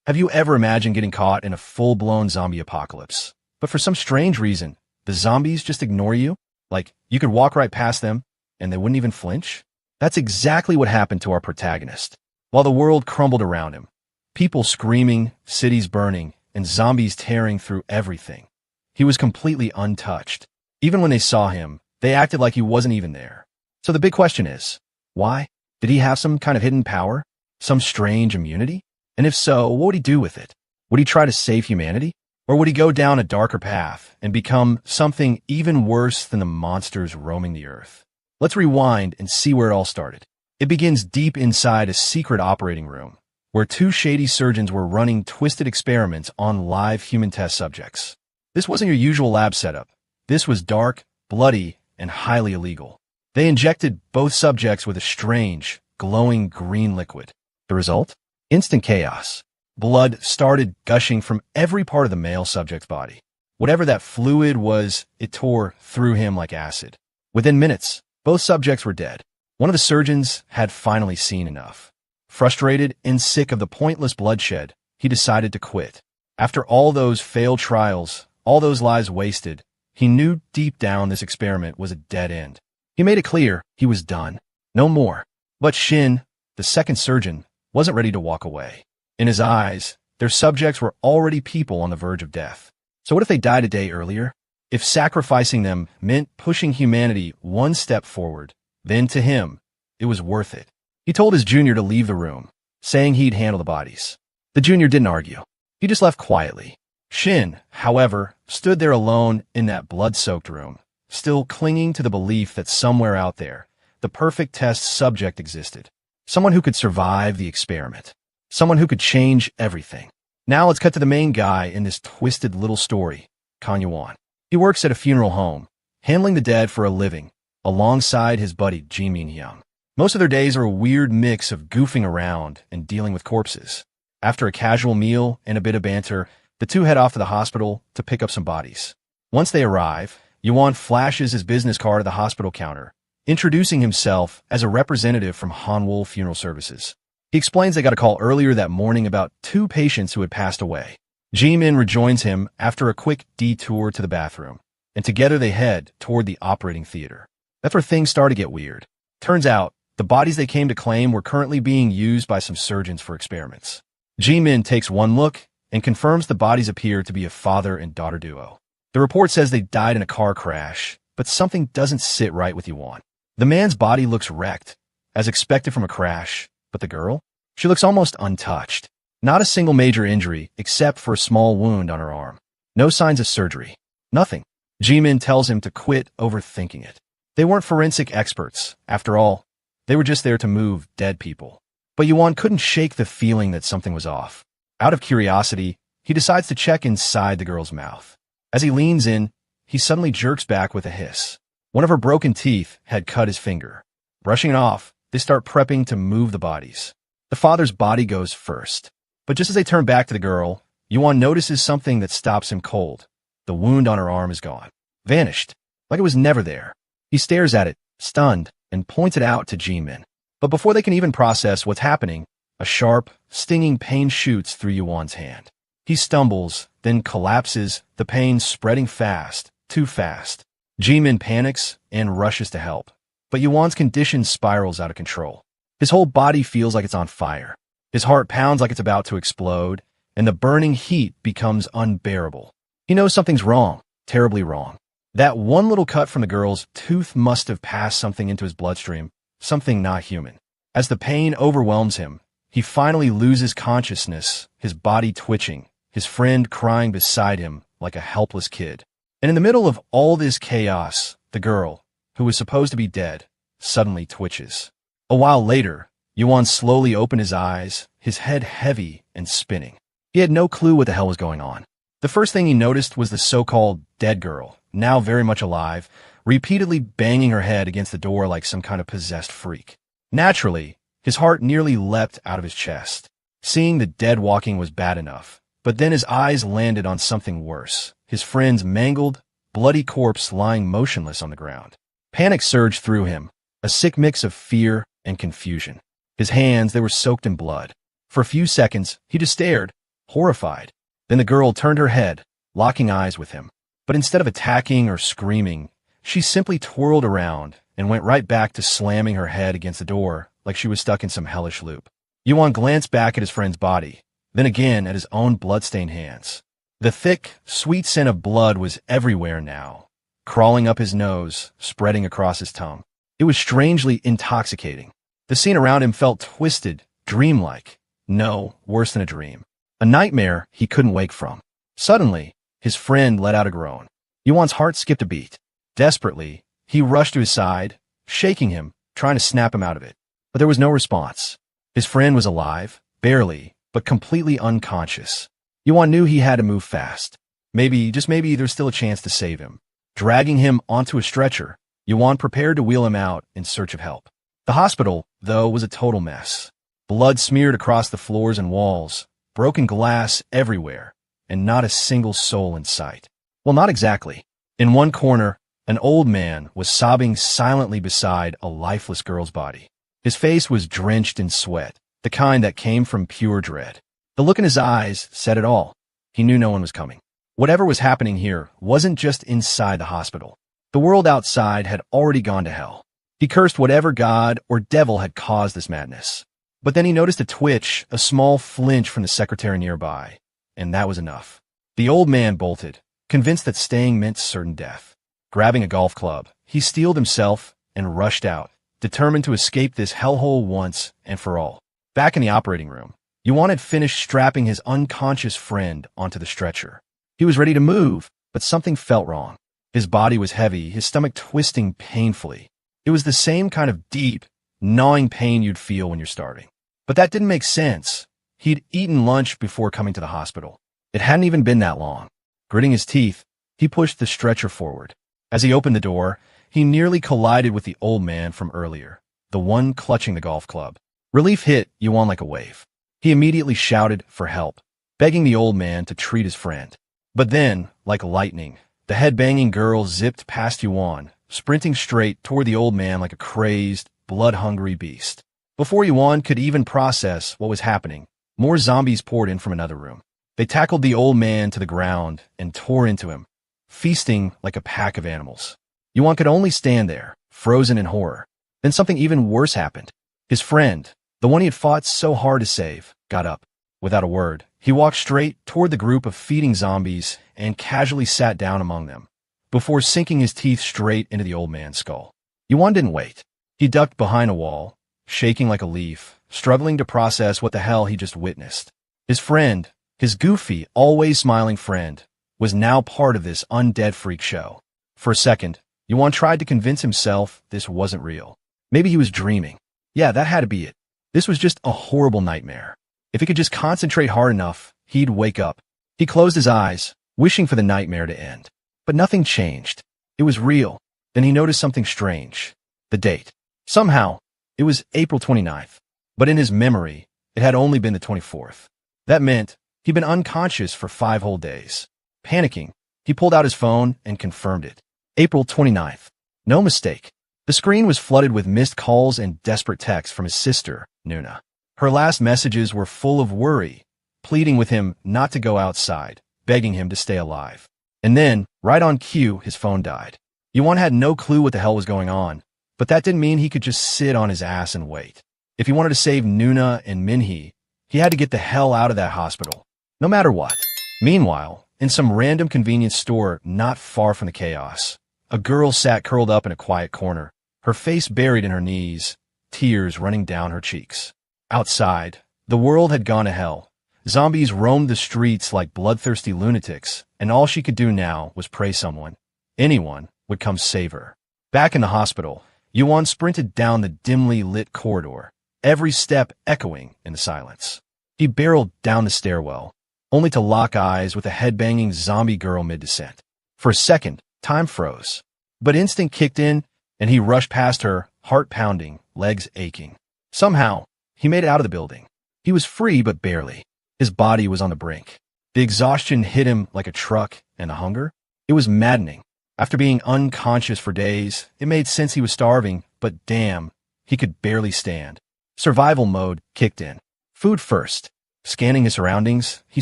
Have you ever imagined getting caught in a full-blown zombie apocalypse? But for some strange reason, the zombies just ignore you? Like, you could walk right past them, and they wouldn't even flinch? That's exactly what happened to our protagonist. While the world crumbled around him, people screaming, cities burning, and zombies tearing through everything, he was completely untouched. Even when they saw him, they acted like he wasn't even there. So the big question is, why? Did he have some kind of hidden power? Some strange immunity? And if so, what would he do with it? Would he try to save humanity? Or would he go down a darker path and become something even worse than the monsters roaming the earth? Let's rewind and see where it all started. It begins deep inside a secret operating room, where two shady surgeons were running twisted experiments on live human test subjects. This wasn't your usual lab setup. This was dark, bloody, and highly illegal. They injected both subjects with a strange, glowing green liquid. The result? Instant chaos. Blood started gushing from every part of the male subject's body. Whatever that fluid was, it tore through him like acid. Within minutes, both subjects were dead. One of the surgeons had finally seen enough. Frustrated and sick of the pointless bloodshed, he decided to quit. After all those failed trials, all those lives wasted, he knew deep down this experiment was a dead end. He made it clear he was done. No more. But Shin, the second surgeon, wasn't ready to walk away. In his eyes, their subjects were already people on the verge of death. So what if they died a day earlier? If sacrificing them meant pushing humanity one step forward, then to him, it was worth it. He told his junior to leave the room, saying he'd handle the bodies. The junior didn't argue. He just left quietly. Shin, however, stood there alone in that blood-soaked room, still clinging to the belief that somewhere out there, the perfect test subject existed. Someone who could survive the experiment. Someone who could change everything. Now let's cut to the main guy in this twisted little story, Kan Yuan. He works at a funeral home, handling the dead for a living, alongside his buddy Ji Min-hyung. Most of their days are a weird mix of goofing around and dealing with corpses. After a casual meal and a bit of banter, the two head off to the hospital to pick up some bodies. Once they arrive, Yuan flashes his business card at the hospital counter, introducing himself as a representative from Hanwol Funeral Services. He explains they got a call earlier that morning about two patients who had passed away. Ji-min rejoins him after a quick detour to the bathroom, and together they head toward the operating theater. That's where things start to get weird. Turns out, the bodies they came to claim were currently being used by some surgeons for experiments. Ji-min takes one look and confirms the bodies appear to be a father and daughter duo. The report says they died in a car crash, but something doesn't sit right with Yuan. The man's body looks wrecked, as expected from a crash, but the girl? She looks almost untouched. Not a single major injury except for a small wound on her arm. No signs of surgery. Nothing. Ji-min tells him to quit overthinking it. They weren't forensic experts. After all, they were just there to move dead people. But Yuan couldn't shake the feeling that something was off. Out of curiosity, he decides to check inside the girl's mouth. As he leans in, he suddenly jerks back with a hiss. One of her broken teeth had cut his finger. Brushing it off, they start prepping to move the bodies. The father's body goes first. But just as they turn back to the girl, Yuan notices something that stops him cold. The wound on her arm is gone. Vanished. Like it was never there. He stares at it, stunned, and points it out to Ji-min. But before they can even process what's happening, a sharp, stinging pain shoots through Yuan's hand. He stumbles, then collapses, the pain spreading fast, too fast. Ji-min panics and rushes to help. But Yuan's condition spirals out of control. His whole body feels like it's on fire. His heart pounds like it's about to explode, and the burning heat becomes unbearable. He knows something's wrong, terribly wrong. That one little cut from the girl's tooth must have passed something into his bloodstream, something not human. As the pain overwhelms him, he finally loses consciousness, his body twitching, his friend crying beside him like a helpless kid. And in the middle of all this chaos, the girl, who was supposed to be dead, suddenly twitches. A while later, Yuan slowly opened his eyes, his head heavy and spinning. He had no clue what the hell was going on. The first thing he noticed was the so-called dead girl, now very much alive, repeatedly banging her head against the door like some kind of possessed freak. Naturally, his heart nearly leapt out of his chest. Seeing the dead walking was bad enough, but then his eyes landed on something worse. His friend's mangled, bloody corpse lying motionless on the ground. Panic surged through him, a sick mix of fear and confusion. His hands, they were soaked in blood. For a few seconds, he just stared, horrified. Then the girl turned her head, locking eyes with him. But instead of attacking or screaming, she simply twirled around and went right back to slamming her head against the door like she was stuck in some hellish loop. Yuan glanced back at his friend's body, then again at his own blood-stained hands. The thick, sweet scent of blood was everywhere now, crawling up his nose, spreading across his tongue. It was strangely intoxicating. The scene around him felt twisted, dreamlike. No, worse than a dream. A nightmare he couldn't wake from. Suddenly, his friend let out a groan. Yuan's heart skipped a beat. Desperately, he rushed to his side, shaking him, trying to snap him out of it. But there was no response. His friend was alive, barely, but completely unconscious. Yuan knew he had to move fast. Maybe, just maybe, there's still a chance to save him. Dragging him onto a stretcher, Yuan prepared to wheel him out in search of help. The hospital, though, was a total mess. Blood smeared across the floors and walls, broken glass everywhere, and not a single soul in sight. Well, not exactly. In one corner, an old man was sobbing silently beside a lifeless girl's body. His face was drenched in sweat, the kind that came from pure dread. The look in his eyes said it all. He knew no one was coming. Whatever was happening here wasn't just inside the hospital. The world outside had already gone to hell. He cursed whatever god or devil had caused this madness. But then he noticed a twitch, a small flinch from the secretary nearby, and that was enough. The old man bolted, convinced that staying meant certain death. Grabbing a golf club, he steeled himself and rushed out, determined to escape this hellhole once and for all. Back in the operating room, Yuan had finished strapping his unconscious friend onto the stretcher. He was ready to move, but something felt wrong. His body was heavy, his stomach twisting painfully. It was the same kind of deep, gnawing pain you'd feel when you're starving. But that didn't make sense. He'd eaten lunch before coming to the hospital. It hadn't even been that long. Gritting his teeth, he pushed the stretcher forward. As he opened the door, he nearly collided with the old man from earlier, the one clutching the golf club. Relief hit Yuan like a wave. He immediately shouted for help, begging the old man to treat his friend. But then, like lightning, the head-banging girl zipped past Yuan, sprinting straight toward the old man like a crazed, blood-hungry beast. Before Yuan could even process what was happening, more zombies poured in from another room. They tackled the old man to the ground and tore into him, feasting like a pack of animals. Yuan could only stand there, frozen in horror. Then something even worse happened. His friend, the one he had fought so hard to save, got up. Without a word, he walked straight toward the group of feeding zombies and casually sat down among them, before sinking his teeth straight into the old man's skull. Yuan didn't wait. He ducked behind a wall, shaking like a leaf, struggling to process what the hell he just witnessed. His friend, his goofy, always smiling friend, was now part of this undead freak show. For a second, Yuan tried to convince himself this wasn't real. Maybe he was dreaming. Yeah, that had to be it. This was just a horrible nightmare. If he could just concentrate hard enough, he'd wake up. He closed his eyes, wishing for the nightmare to end. But nothing changed. It was real. Then he noticed something strange. The date. Somehow, it was April 29th. But in his memory, it had only been the 24th. That meant he'd been unconscious for 5 whole days. Panicking, he pulled out his phone and confirmed it. April 29th. No mistake. The screen was flooded with missed calls and desperate texts from his sister, Nuna. Her last messages were full of worry, pleading with him not to go outside, begging him to stay alive. And then, right on cue, his phone died. Yuan had no clue what the hell was going on, but that didn't mean he could just sit on his ass and wait. If he wanted to save Nuna and Minhee, he had to get the hell out of that hospital, no matter what. Meanwhile, in some random convenience store not far from the chaos, a girl sat curled up in a quiet corner, her face buried in her knees, tears running down her cheeks. Outside, the world had gone to hell. Zombies roamed the streets like bloodthirsty lunatics, and all she could do now was pray someone, anyone, would come save her. Back in the hospital, Yuan sprinted down the dimly lit corridor, every step echoing in the silence. He barreled down the stairwell, only to lock eyes with a head-banging zombie girl mid-descent. For a second, time froze. But instinct kicked in, and he rushed past her, heart pounding, legs aching. Somehow, he made it out of the building. He was free, but barely. His body was on the brink. The exhaustion hit him like a truck, and the hunger? It was maddening. After being unconscious for days, it made sense he was starving, but damn, he could barely stand. Survival mode kicked in. Food first. Scanning his surroundings, he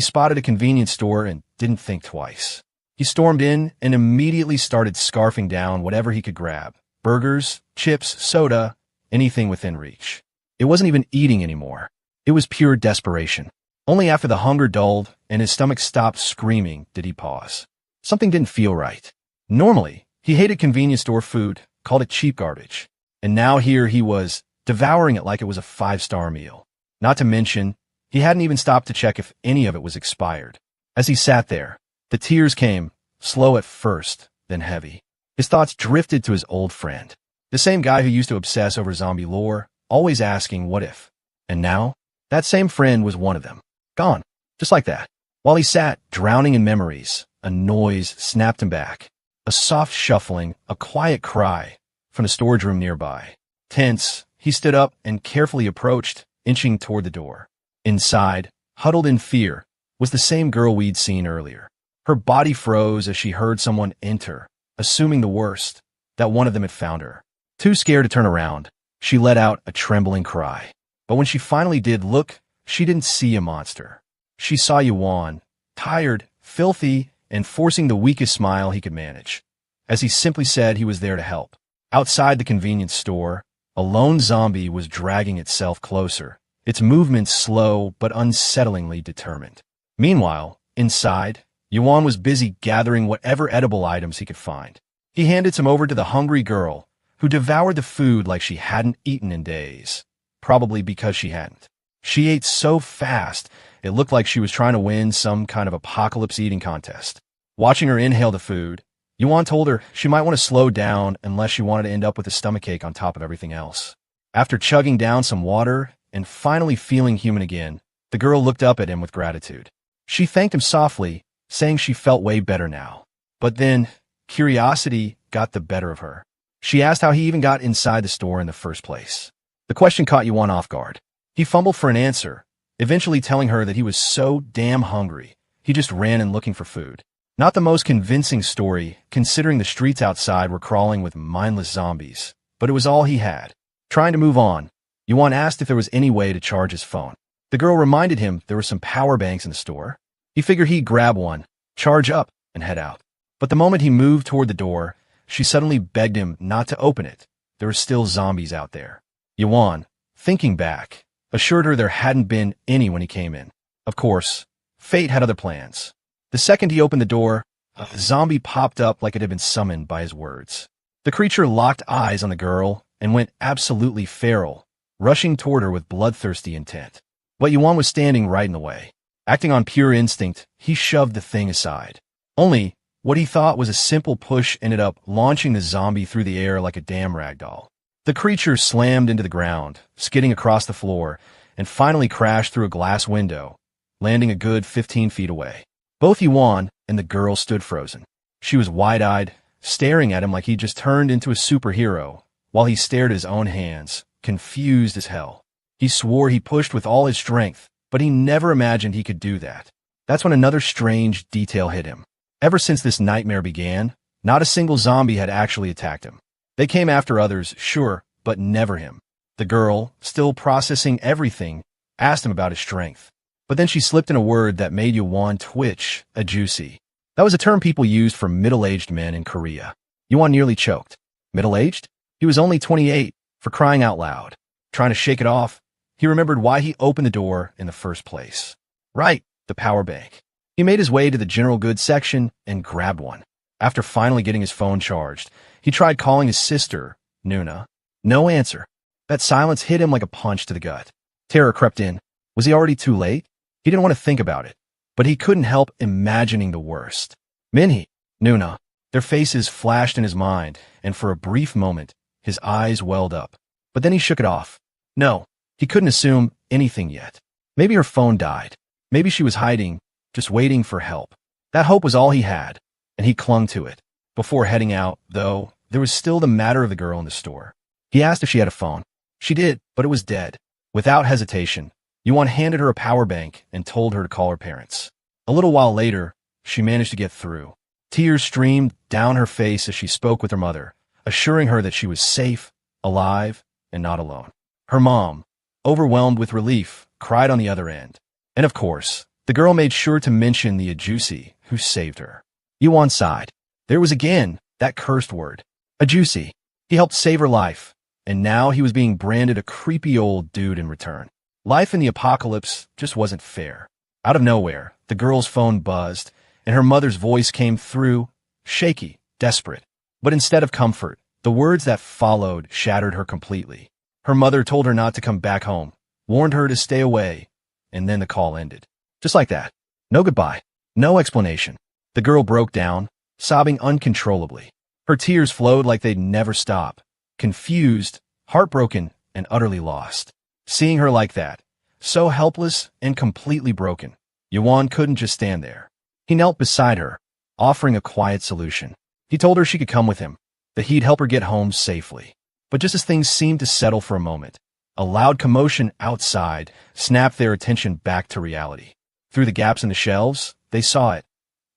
spotted a convenience store and didn't think twice. He stormed in and immediately started scarfing down whatever he could grab. Burgers, chips, soda, anything within reach. It wasn't even eating anymore. It was pure desperation. Only after the hunger dulled and his stomach stopped screaming did he pause. Something didn't feel right. Normally, he hated convenience store food, called it cheap garbage. And now here he was, devouring it like it was a 5-star meal. Not to mention, he hadn't even stopped to check if any of it was expired. As he sat there, the tears came, slow at first, then heavy. His thoughts drifted to his old friend. The same guy who used to obsess over zombie lore, always asking what if. And now, that same friend was one of them. Gone. Just like that. While he sat, drowning in memories, a noise snapped him back. A soft shuffling, a quiet cry from the storage room nearby. Tense, he stood up and carefully approached, inching toward the door. Inside, huddled in fear, was the same girl we'd seen earlier. Her body froze as she heard someone enter, assuming the worst, that one of them had found her. Too scared to turn around, she let out a trembling cry. But when she finally did look, she didn't see a monster. She saw Yuan, tired, filthy, and forcing the weakest smile he could manage, as he simply said he was there to help. Outside the convenience store, a lone zombie was dragging itself closer, its movements slow but unsettlingly determined. Meanwhile, inside, Yuan was busy gathering whatever edible items he could find. He handed some over to the hungry girl, who devoured the food like she hadn't eaten in days. Probably because she hadn't. She ate so fast, it looked like she was trying to win some kind of apocalypse eating contest. Watching her inhale the food, Yuan told her she might want to slow down unless she wanted to end up with a stomachache on top of everything else. After chugging down some water and finally feeling human again, the girl looked up at him with gratitude. She thanked him softly, saying she felt way better now. But then, curiosity got the better of her. She asked how he even got inside the store in the first place. The question caught Yuan off guard. He fumbled for an answer, eventually telling her that he was so damn hungry, he just ran in looking for food. Not the most convincing story, considering the streets outside were crawling with mindless zombies, but it was all he had. Trying to move on, Yuan asked if there was any way to charge his phone. The girl reminded him there were some power banks in the store. He figured he'd grab one, charge up, and head out. But the moment he moved toward the door, she suddenly begged him not to open it. There were still zombies out there. Yuan, thinking back, assured her there hadn't been any when he came in. Of course, fate had other plans. The second he opened the door, a zombie popped up like it had been summoned by his words. The creature locked eyes on the girl and went absolutely feral, rushing toward her with bloodthirsty intent. But Yuan was standing right in the way. Acting on pure instinct, he shoved the thing aside. Only, what he thought was a simple push ended up launching the zombie through the air like a damn ragdoll. The creature slammed into the ground, skidding across the floor, and finally crashed through a glass window, landing a good 15 feet away. Both Yuan and the girl stood frozen. She was wide-eyed, staring at him like he'd just turned into a superhero, while he stared at his own hands, confused as hell. He swore he pushed with all his strength, but he never imagined he could do that. That's when another strange detail hit him. Ever since this nightmare began, not a single zombie had actually attacked him. They came after others, sure, but never him. The girl, still processing everything, asked him about his strength. But then she slipped in a word that made Yuan twitch, a juicy. That was a term people used for middle-aged men in Korea. Yuan nearly choked. Middle-aged? He was only 28, for crying out loud. Trying to shake it off, he remembered why he opened the door in the first place. Right, the power bank. He made his way to the general goods section and grabbed one. After finally getting his phone charged, he tried calling his sister, Nuna. No answer. That silence hit him like a punch to the gut. Terror crept in. Was he already too late? He didn't want to think about it, but he couldn't help imagining the worst. Minhee, Nuna, their faces flashed in his mind, and for a brief moment, his eyes welled up. But then he shook it off. No, he couldn't assume anything yet. Maybe her phone died. Maybe she was hiding, just waiting for help. That hope was all he had, and he clung to it. Before heading out, though, there was still the matter of the girl in the store. He asked if she had a phone. She did, but it was dead. Without hesitation, Yuan handed her a power bank and told her to call her parents. A little while later, she managed to get through. Tears streamed down her face as she spoke with her mother, assuring her that she was safe, alive, and not alone. Her mom, overwhelmed with relief, cried on the other end. And of course, the girl made sure to mention the Ajusi who saved her. Yuan sighed. There was again that cursed word. Ajusi. He helped save her life, and now he was being branded a creepy old dude in return. Life in the apocalypse just wasn't fair. Out of nowhere, the girl's phone buzzed, and her mother's voice came through, shaky, desperate. But instead of comfort, the words that followed shattered her completely. Her mother told her not to come back home, warned her to stay away, and then the call ended. Just like that. No goodbye. No explanation. The girl broke down, sobbing uncontrollably. Her tears flowed like they'd never stop, confused, heartbroken, and utterly lost. Seeing her like that, so helpless and completely broken, Yuan couldn't just stand there. He knelt beside her, offering a quiet solution. He told her she could come with him, that he'd help her get home safely. But just as things seemed to settle for a moment, a loud commotion outside snapped their attention back to reality. Through the gaps in the shelves, they saw it.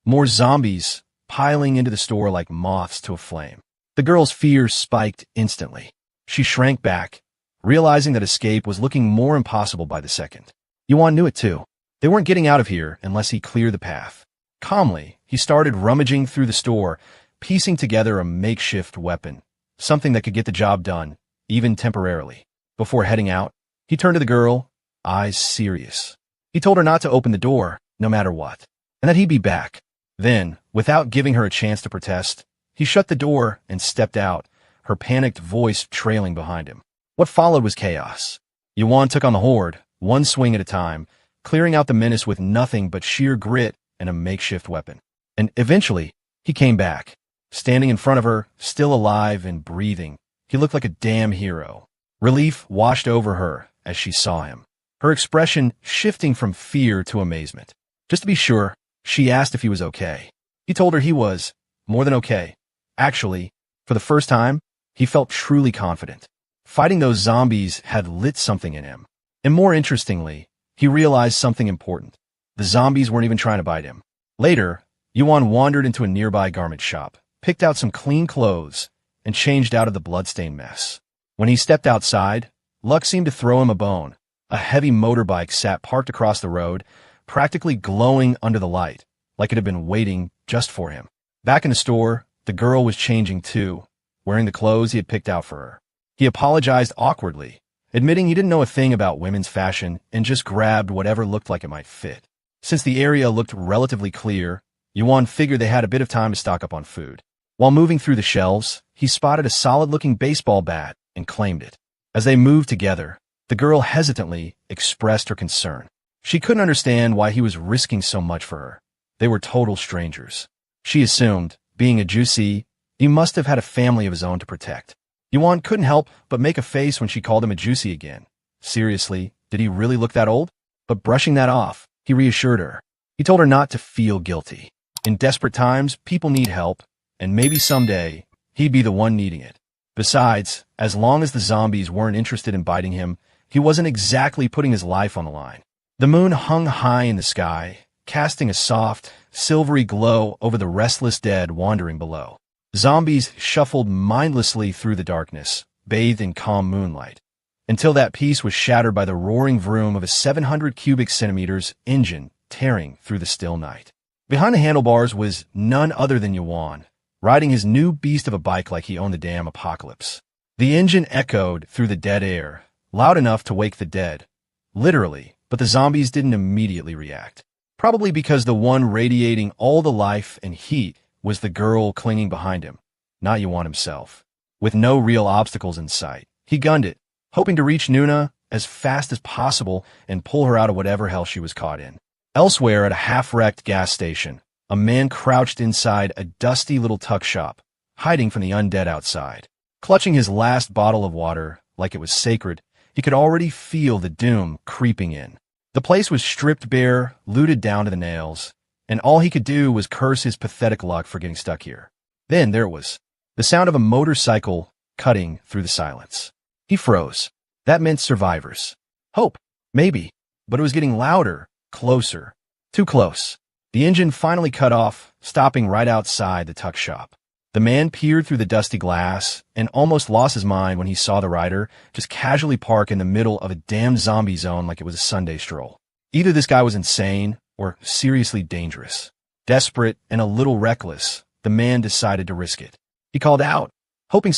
More zombies piling into the store like moths to a flame. The girl's fears spiked instantly. She shrank back, realizing that escape was looking more impossible by the second. Yuan knew it too. They weren't getting out of here unless he cleared the path. Calmly, he started rummaging through the store, piecing together a makeshift weapon, something that could get the job done, even temporarily. Before heading out, he turned to the girl, eyes serious. He told her not to open the door, no matter what, and that he'd be back. Then, without giving her a chance to protest, he shut the door and stepped out, her panicked voice trailing behind him. What followed was chaos. Yuan took on the horde, one swing at a time, clearing out the menace with nothing but sheer grit and a makeshift weapon. And eventually, he came back. Standing in front of her, still alive and breathing, he looked like a damn hero. Relief washed over her as she saw him, her expression shifting from fear to amazement. Just to be sure, she asked if he was okay. He told her he was, more than okay. Actually, for the first time, he felt truly confident. Fighting those zombies had lit something in him. And more interestingly, he realized something important. The zombies weren't even trying to bite him. Later, Yuan wandered into a nearby garment shop, picked out some clean clothes, and changed out of the bloodstained mess. When he stepped outside, luck seemed to throw him a bone. A heavy motorbike sat parked across the road, practically glowing under the light, like it had been waiting just for him. Back in the store, the girl was changing too, wearing the clothes he had picked out for her. He apologized awkwardly, admitting he didn't know a thing about women's fashion and just grabbed whatever looked like it might fit. Since the area looked relatively clear, Yuan figured they had a bit of time to stock up on food. While moving through the shelves, he spotted a solid-looking baseball bat and claimed it. As they moved together, the girl hesitantly expressed her concern. She couldn't understand why he was risking so much for her. They were total strangers. She assumed, being a Jusi, he must have had a family of his own to protect. Yuan couldn't help but make a face when she called him a Jusi again. Seriously, did he really look that old? But brushing that off, he reassured her. He told her not to feel guilty. In desperate times, people need help, and maybe someday, he'd be the one needing it. Besides, as long as the zombies weren't interested in biting him, he wasn't exactly putting his life on the line. The moon hung high in the sky, casting a soft, silvery glow over the restless dead wandering below. Zombies shuffled mindlessly through the darkness, bathed in calm moonlight, until that peace was shattered by the roaring vroom of a 700 cubic centimeters engine tearing through the still night. Behind the handlebars was none other than Yuan, riding his new beast of a bike like he owned the damn apocalypse. The engine echoed through the dead air, loud enough to wake the dead, literally, but the zombies didn't immediately react. Probably because the one radiating all the life and heat was the girl clinging behind him, not Yuan himself. With no real obstacles in sight, he gunned it, hoping to reach Nuna as fast as possible and pull her out of whatever hell she was caught in. Elsewhere at a half-wrecked gas station, a man crouched inside a dusty little tuck shop, hiding from the undead outside. Clutching his last bottle of water like it was sacred, he could already feel the doom creeping in. The place was stripped bare, looted down to the nails, and all he could do was curse his pathetic luck for getting stuck here. Then there it was, the sound of a motorcycle cutting through the silence. He froze. That meant survivors. Hope, maybe, but it was getting louder, closer, too close. The engine finally cut off, stopping right outside the tuck shop. The man peered through the dusty glass and almost lost his mind when he saw the rider just casually park in the middle of a damn zombie zone like it was a Sunday stroll. Either this guy was insane or seriously dangerous. Desperate and a little reckless, the man decided to risk it. He called out, hoping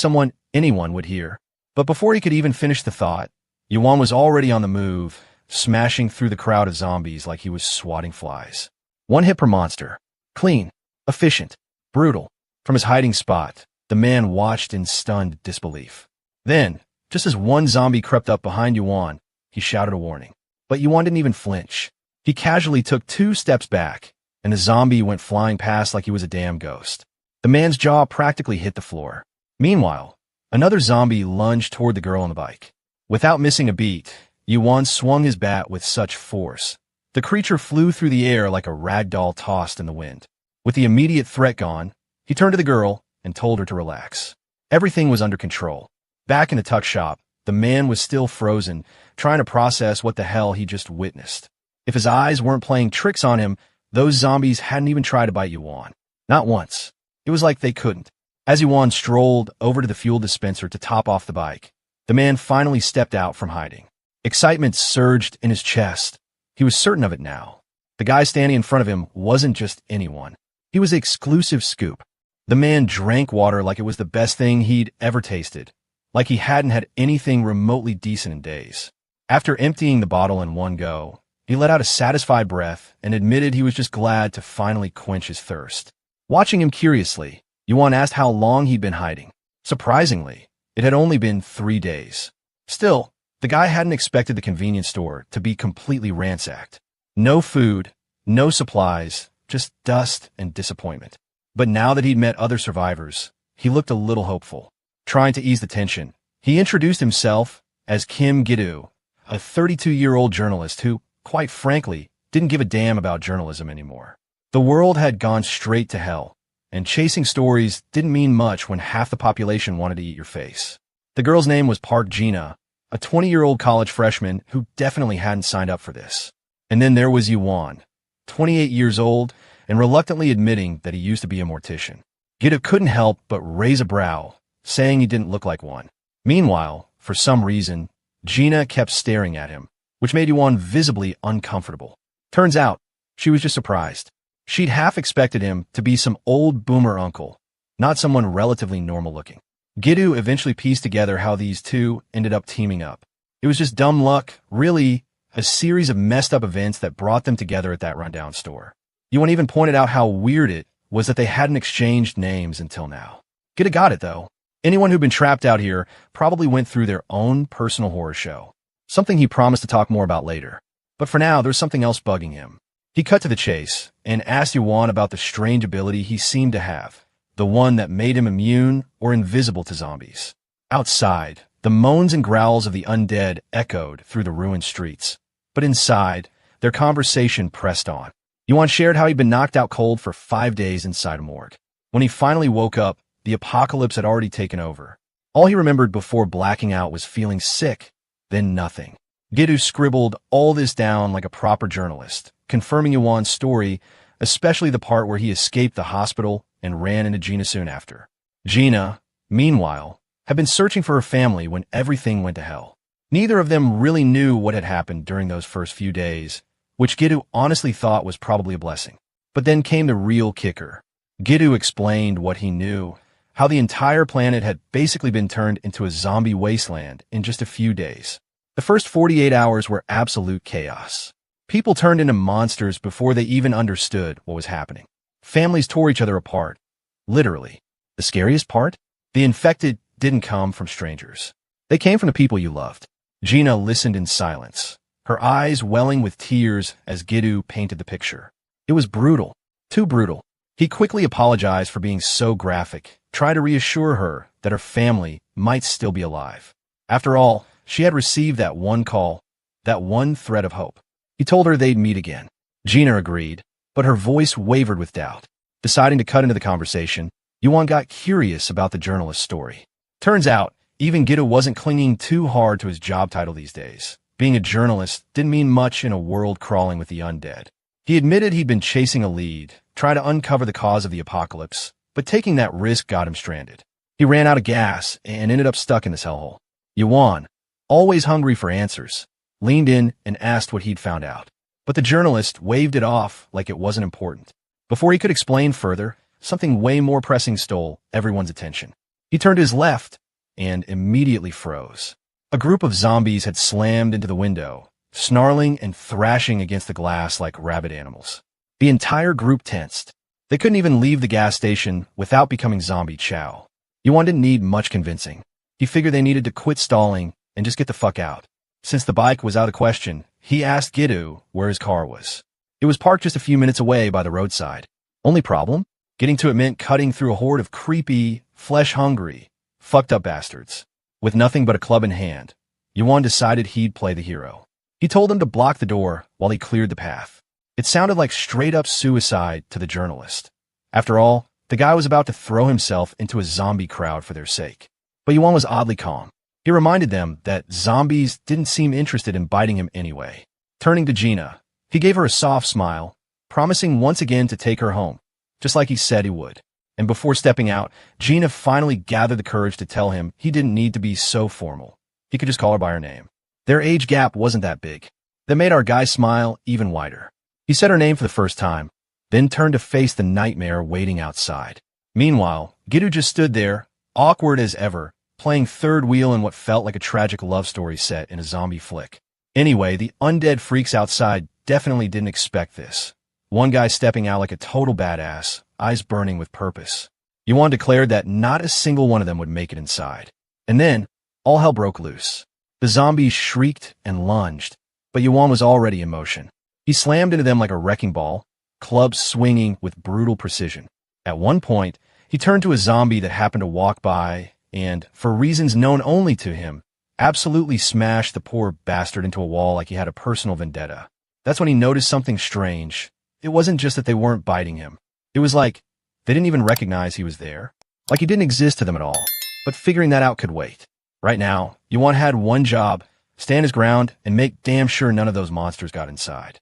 anyone would hear. But before he could even finish the thought, Yuan was already on the move, smashing through the crowd of zombies like he was swatting flies. One hit per monster. Clean, efficient, brutal. From his hiding spot, the man watched in stunned disbelief. Then, just as one zombie crept up behind Yuan, he shouted a warning. But Yuan didn't even flinch. He casually took 2 steps back, and the zombie went flying past like he was a damn ghost. The man's jaw practically hit the floor. Meanwhile, another zombie lunged toward the girl on the bike. Without missing a beat, Yuan swung his bat with such force. The creature flew through the air like a rag doll tossed in the wind. With the immediate threat gone, he turned to the girl and told her to relax. Everything was under control. Back in the tuck shop, the man was still frozen, trying to process what the hell he just witnessed. If his eyes weren't playing tricks on him, those zombies hadn't even tried to bite Yuan. Not once. It was like they couldn't. As Yuan strolled over to the fuel dispenser to top off the bike, the man finally stepped out from hiding. Excitement surged in his chest. He was certain of it now. The guy standing in front of him wasn't just anyone. He was the exclusive scoop. The man drank water like it was the best thing he'd ever tasted, like he hadn't had anything remotely decent in days. After emptying the bottle in one go, he let out a satisfied breath and admitted he was just glad to finally quench his thirst. Watching him curiously, Yuan asked how long he'd been hiding. Surprisingly, it had only been 3 days. Still, the guy hadn't expected the convenience store to be completely ransacked. No food, no supplies, just dust and disappointment. But now that he'd met other survivors, he looked a little hopeful. Trying to ease the tension, he introduced himself as Kim Gi-do, a 32-year-old journalist who, quite frankly, didn't give a damn about journalism anymore. The world had gone straight to hell, and chasing stories didn't mean much when half the population wanted to eat your face. The girl's name was Park Gina, a 20-year-old college freshman who definitely hadn't signed up for this. And then there was Yuan, 28 years old, and reluctantly admitting that he used to be a mortician. Gi-do couldn't help but raise a brow, saying he didn't look like one. Meanwhile, for some reason, Gina kept staring at him, which made Yuan visibly uncomfortable. Turns out, she was just surprised. She'd half expected him to be some old boomer uncle, not someone relatively normal-looking. Gi-do eventually pieced together how these two ended up teaming up. It was just dumb luck, really, a series of messed-up events that brought them together at that rundown store. Yuan even pointed out how weird it was that they hadn't exchanged names until now. Gi-do got it, though. Anyone who'd been trapped out here probably went through their own personal horror show, something he promised to talk more about later. But for now, there's something else bugging him. He cut to the chase and asked Yuan about the strange ability he seemed to have, the one that made him immune or invisible to zombies. Outside, the moans and growls of the undead echoed through the ruined streets. But inside, their conversation pressed on. Yuan shared how he'd been knocked out cold for 5 days inside a morgue. When he finally woke up, the apocalypse had already taken over. All he remembered before blacking out was feeling sick, then nothing. Gi-do scribbled all this down like a proper journalist, confirming Yuan's story, especially the part where he escaped the hospital and ran into Gina soon after. Gina, meanwhile, had been searching for her family when everything went to hell. Neither of them really knew what had happened during those first few days, which Gi-do honestly thought was probably a blessing. But then came the real kicker. Gi-do explained what he knew, how the entire planet had basically been turned into a zombie wasteland in just a few days. The first 48 hours were absolute chaos. People turned into monsters before they even understood what was happening. Families tore each other apart, literally. The scariest part? The infected didn't come from strangers. They came from the people you loved. Gina listened in silence, her eyes welling with tears as Gi-do painted the picture. It was brutal, too brutal. He quickly apologized for being so graphic, trying to reassure her that her family might still be alive. After all, she had received that one call, that one thread of hope. He told her they'd meet again. Gina agreed, but her voice wavered with doubt. Deciding to cut into the conversation, Yuan got curious about the journalist's story. Turns out, even Gi-do wasn't clinging too hard to his job title these days. Being a journalist didn't mean much in a world crawling with the undead. He admitted he'd been chasing a lead, trying to uncover the cause of the apocalypse, but taking that risk got him stranded. He ran out of gas and ended up stuck in this hellhole. Yuan, always hungry for answers, leaned in and asked what he'd found out. But the journalist waved it off like it wasn't important. Before he could explain further, something way more pressing stole everyone's attention. He turned to his left and immediately froze. A group of zombies had slammed into the window, snarling and thrashing against the glass like rabid animals. The entire group tensed. They couldn't even leave the gas station without becoming zombie chow. Yuan didn't need much convincing. He figured they needed to quit stalling and just get the fuck out. Since the bike was out of question, he asked Gidu where his car was. It was parked just a few minutes away by the roadside. Only problem? Getting to it meant cutting through a horde of creepy, flesh-hungry, fucked-up bastards. With nothing but a club in hand, Yuan decided he'd play the hero. He told them to block the door while he cleared the path. It sounded like straight-up suicide to the journalist. After all, the guy was about to throw himself into a zombie crowd for their sake. But Yuan was oddly calm. He reminded them that zombies didn't seem interested in biting him anyway. Turning to Gina, he gave her a soft smile, promising once again to take her home, just like he said he would. And before stepping out, Gina finally gathered the courage to tell him he didn't need to be so formal. He could just call her by her name. Their age gap wasn't that big. That made our guy smile even wider. He said her name for the first time, then turned to face the nightmare waiting outside. Meanwhile, Gidu just stood there, awkward as ever, playing third wheel in what felt like a tragic love story set in a zombie flick. Anyway, the undead freaks outside definitely didn't expect this. One guy stepping out like a total badass, eyes burning with purpose. Yuan declared that not a single one of them would make it inside. And then, all hell broke loose. The zombies shrieked and lunged, but Yuan was already in motion. He slammed into them like a wrecking ball, clubs swinging with brutal precision. At one point, he turned to a zombie that happened to walk by and, for reasons known only to him, absolutely smashed the poor bastard into a wall like he had a personal vendetta. That's when he noticed something strange. It wasn't just that they weren't biting him. It was like they didn't even recognize he was there. Like he didn't exist to them at all. But figuring that out could wait. Right now, Yuan had one job: stand his ground and make damn sure none of those monsters got inside.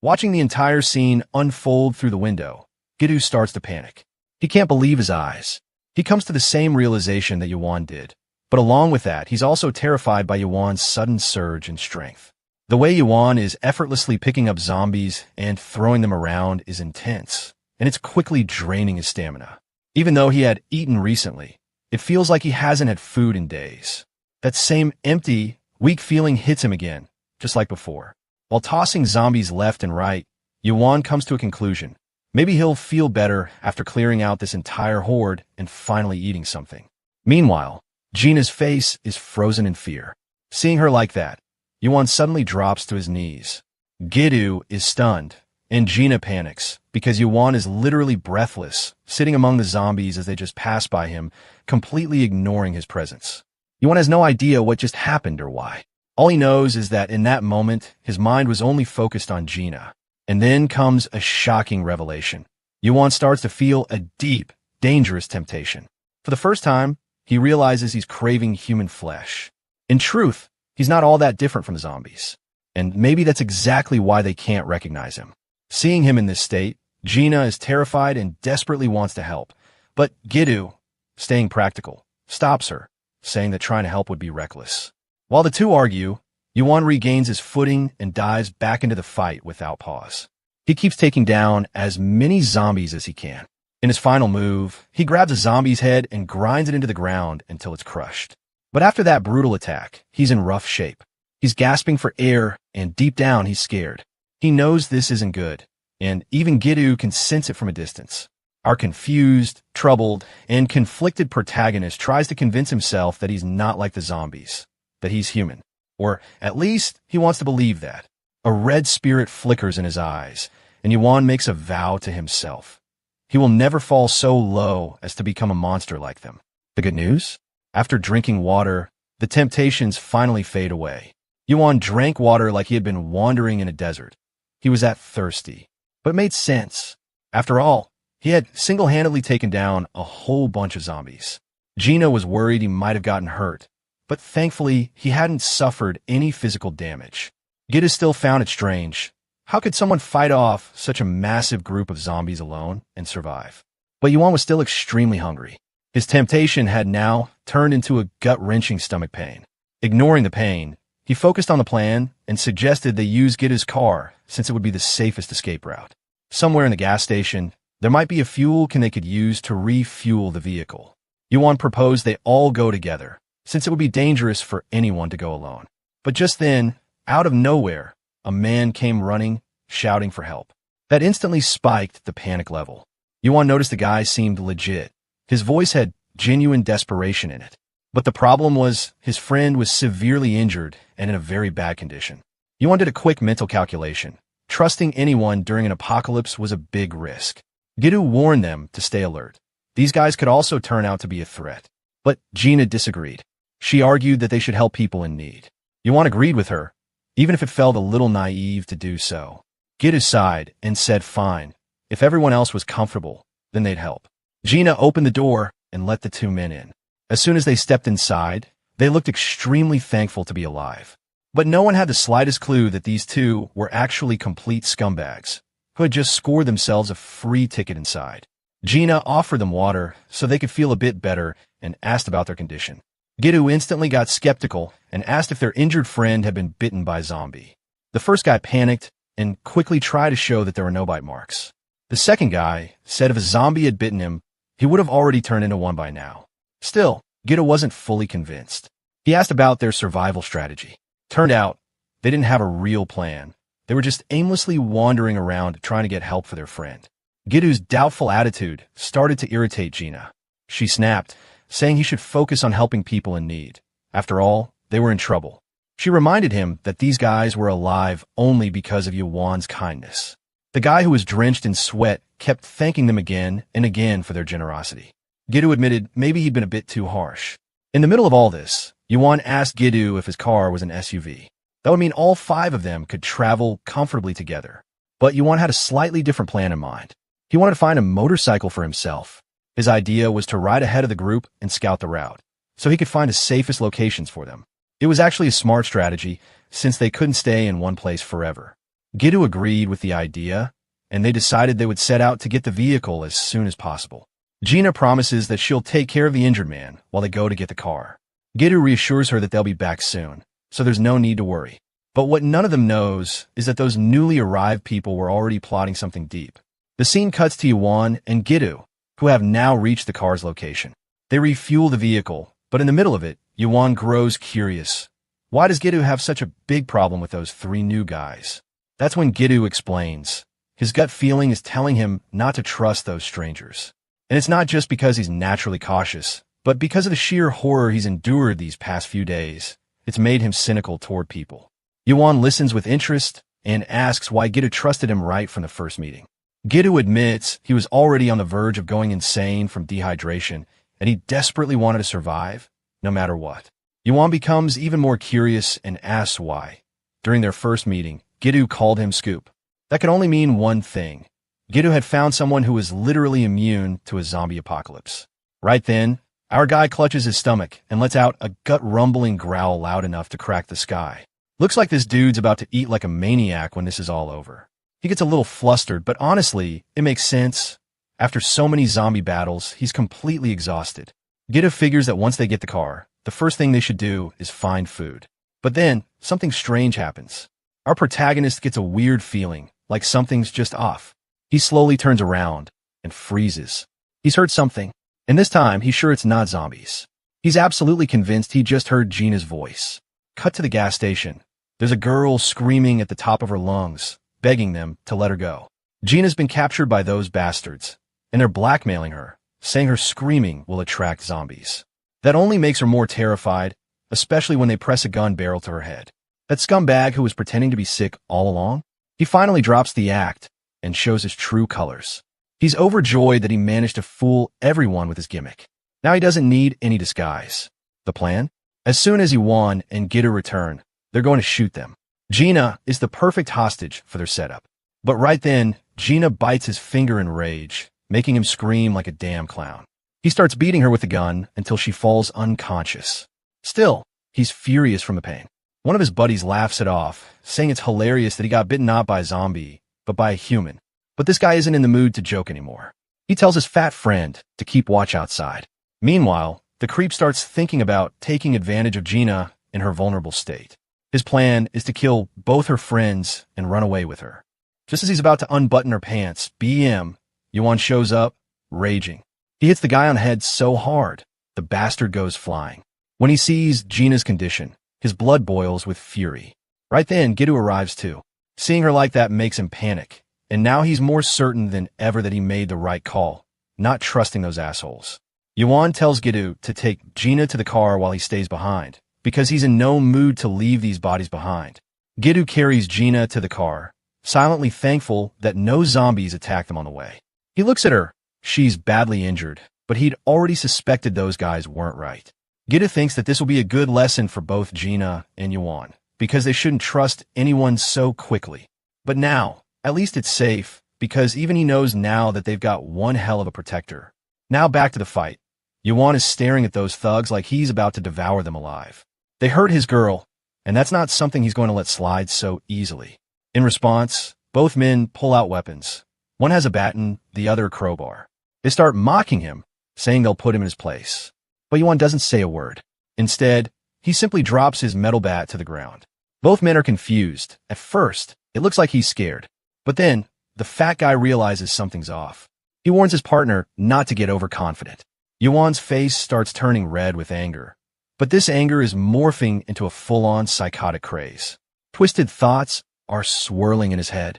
Watching the entire scene unfold through the window, Gidu starts to panic. He can't believe his eyes. He comes to the same realization that Yuan did. But along with that, he's also terrified by Yuan's sudden surge in strength. The way Yuan is effortlessly picking up zombies and throwing them around is intense, and it's quickly draining his stamina. Even though he had eaten recently, it feels like he hasn't had food in days. That same empty, weak feeling hits him again, just like before. While tossing zombies left and right, Yuan comes to a conclusion. Maybe he'll feel better after clearing out this entire horde and finally eating something. Meanwhile, Gina's face is frozen in fear. Seeing her like that, Yuan suddenly drops to his knees. Gidu is stunned, and Gina panics, because Yuan is literally breathless, sitting among the zombies as they just pass by him, completely ignoring his presence. Yuan has no idea what just happened or why. All he knows is that in that moment, his mind was only focused on Gina. And then comes a shocking revelation. Yuan starts to feel a deep, dangerous temptation. For the first time, he realizes he's craving human flesh. In truth, he's not all that different from zombies. And maybe that's exactly why they can't recognize him. Seeing him in this state, Gina is terrified and desperately wants to help. But Gidu, staying practical, stops her, saying that trying to help would be reckless. While the two argue, Yuan regains his footing and dives back into the fight without pause. He keeps taking down as many zombies as he can. In his final move, he grabs a zombie's head and grinds it into the ground until it's crushed. But after that brutal attack, he's in rough shape. He's gasping for air, and deep down he's scared. He knows this isn't good, and even Gidu can sense it from a distance. Our confused, troubled, and conflicted protagonist tries to convince himself that he's not like the zombies, that he's human. Or at least he wants to believe that. A red spirit flickers in his eyes, and Yuan makes a vow to himself. He will never fall so low as to become a monster like them. The good news? After drinking water, the temptations finally fade away. Yuan drank water like he had been wandering in a desert. He was that thirsty. But it made sense. After all, he had single-handedly taken down a whole bunch of zombies. Gina was worried he might have gotten hurt, but thankfully, he hadn't suffered any physical damage. Gidu still found it strange. How could someone fight off such a massive group of zombies alone and survive? But Yuan was still extremely hungry. His temptation had now turned into a gut-wrenching stomach pain. Ignoring the pain, he focused on the plan and suggested they use Gidu's car since it would be the safest escape route. Somewhere in the gas station, there might be a fuel can they could use to refuel the vehicle. Yuan proposed they all go together, since it would be dangerous for anyone to go alone. But just then, out of nowhere, a man came running, shouting for help. That instantly spiked the panic level. Yuan noticed the guy seemed legit. His voice had genuine desperation in it. But the problem was, his friend was severely injured and in a very bad condition. Yuan did a quick mental calculation. Trusting anyone during an apocalypse was a big risk. Gidu warned them to stay alert. These guys could also turn out to be a threat. But Gina disagreed. She argued that they should help people in need. Yuan agreed with her, even if it felt a little naive to do so. Gidu sighed and said fine. If everyone else was comfortable, then they'd help. Gina opened the door and let the two men in. As soon as they stepped inside, they looked extremely thankful to be alive. But no one had the slightest clue that these two were actually complete scumbags, who had just scored themselves a free ticket inside. Gina offered them water so they could feel a bit better and asked about their condition. Gidu instantly got skeptical and asked if their injured friend had been bitten by a zombie. The first guy panicked and quickly tried to show that there were no bite marks. The second guy said if a zombie had bitten him, he would have already turned into one by now. Still, Gidu wasn't fully convinced. He asked about their survival strategy. Turned out, they didn't have a real plan. They were just aimlessly wandering around trying to get help for their friend. Gidu's doubtful attitude started to irritate Gina. She snapped, saying he should focus on helping people in need. After all, they were in trouble. She reminded him that these guys were alive only because of Yuan's kindness. The guy who was drenched in sweat kept thanking them again and again for their generosity. Gidu admitted maybe he'd been a bit too harsh. In the middle of all this, Yuan asked Gidu if his car was an SUV. That would mean all five of them could travel comfortably together. But Yuan had a slightly different plan in mind. He wanted to find a motorcycle for himself. His idea was to ride ahead of the group and scout the route, so he could find the safest locations for them. It was actually a smart strategy, since they couldn't stay in one place forever. Gidu agreed with the idea, and they decided they would set out to get the vehicle as soon as possible. Gina promises that she'll take care of the injured man while they go to get the car. Gidu reassures her that they'll be back soon, so there's no need to worry. But what none of them knows is that those newly arrived people were already plotting something deep. The scene cuts to Yuan and Gidu, who have now reached the car's location. They refuel the vehicle, but in the middle of it, Yuan grows curious. Why does Gidu have such a big problem with those three new guys? That's when Gidu explains. His gut feeling is telling him not to trust those strangers. And it's not just because he's naturally cautious, but because of the sheer horror he's endured these past few days. It's made him cynical toward people. Yuan listens with interest and asks why Gidu trusted him right from the first meeting. Gidu admits he was already on the verge of going insane from dehydration, and he desperately wanted to survive, no matter what. Yuan becomes even more curious and asks why. During their first meeting, Gidu called him Scoop. That could only mean one thing. Gidu had found someone who was literally immune to a zombie apocalypse. Right then, our guy clutches his stomach and lets out a gut-rumbling growl loud enough to crack the sky. Looks like this dude's about to eat like a maniac when this is all over. He gets a little flustered, but honestly, it makes sense. After so many zombie battles, he's completely exhausted. Gidu figures that once they get the car, the first thing they should do is find food. But then, something strange happens. Our protagonist gets a weird feeling, like something's just off. He slowly turns around and freezes. He's heard something, and this time he's sure it's not zombies. He's absolutely convinced he just heard Gina's voice. Cut to the gas station. There's a girl screaming at the top of her lungs, begging them to let her go. Gina's been captured by those bastards, and they're blackmailing her, saying her screaming will attract zombies. That only makes her more terrified, especially when they press a gun barrel to her head. That scumbag who was pretending to be sick all along? He finally drops the act and shows his true colors. He's overjoyed that he managed to fool everyone with his gimmick. Now he doesn't need any disguise. The plan? As soon as Yuan and Gidu return, they're going to shoot them. Gina is the perfect hostage for their setup. But right then, Gina bites his finger in rage, making him scream like a damn clown. He starts beating her with the gun until she falls unconscious. Still, he's furious from the pain. One of his buddies laughs it off, saying it's hilarious that he got bitten not by a zombie, but by a human. But this guy isn't in the mood to joke anymore. He tells his fat friend to keep watch outside. Meanwhile, the creep starts thinking about taking advantage of Gina in her vulnerable state. His plan is to kill both her friends and run away with her. Just as he's about to unbutton her pants, Yuan shows up, raging. He hits the guy on the head so hard, the bastard goes flying. When he sees Gina's condition, his blood boils with fury. Right then, Gidu arrives too. Seeing her like that makes him panic, and now he's more certain than ever that he made the right call, not trusting those assholes. Yuan tells Gidu to take Gina to the car while he stays behind, because he's in no mood to leave these bodies behind. Gidu carries Gina to the car, silently thankful that no zombies attacked them on the way. He looks at her. She's badly injured, but he'd already suspected those guys weren't right. Gidu thinks that this will be a good lesson for both Gina and Yuan, because they shouldn't trust anyone so quickly. But now, at least it's safe, because even he knows now that they've got one hell of a protector. Now back to the fight. Yuan is staring at those thugs like he's about to devour them alive. They hurt his girl, and that's not something he's going to let slide so easily. In response, both men pull out weapons. One has a baton, the other a crowbar. They start mocking him, saying they'll put him in his place. But Yuan doesn't say a word. Instead, he simply drops his metal bat to the ground. Both men are confused. At first, it looks like he's scared. But then, the fat guy realizes something's off. He warns his partner not to get overconfident. Yuan's face starts turning red with anger. But this anger is morphing into a full-on psychotic craze. Twisted thoughts are swirling in his head.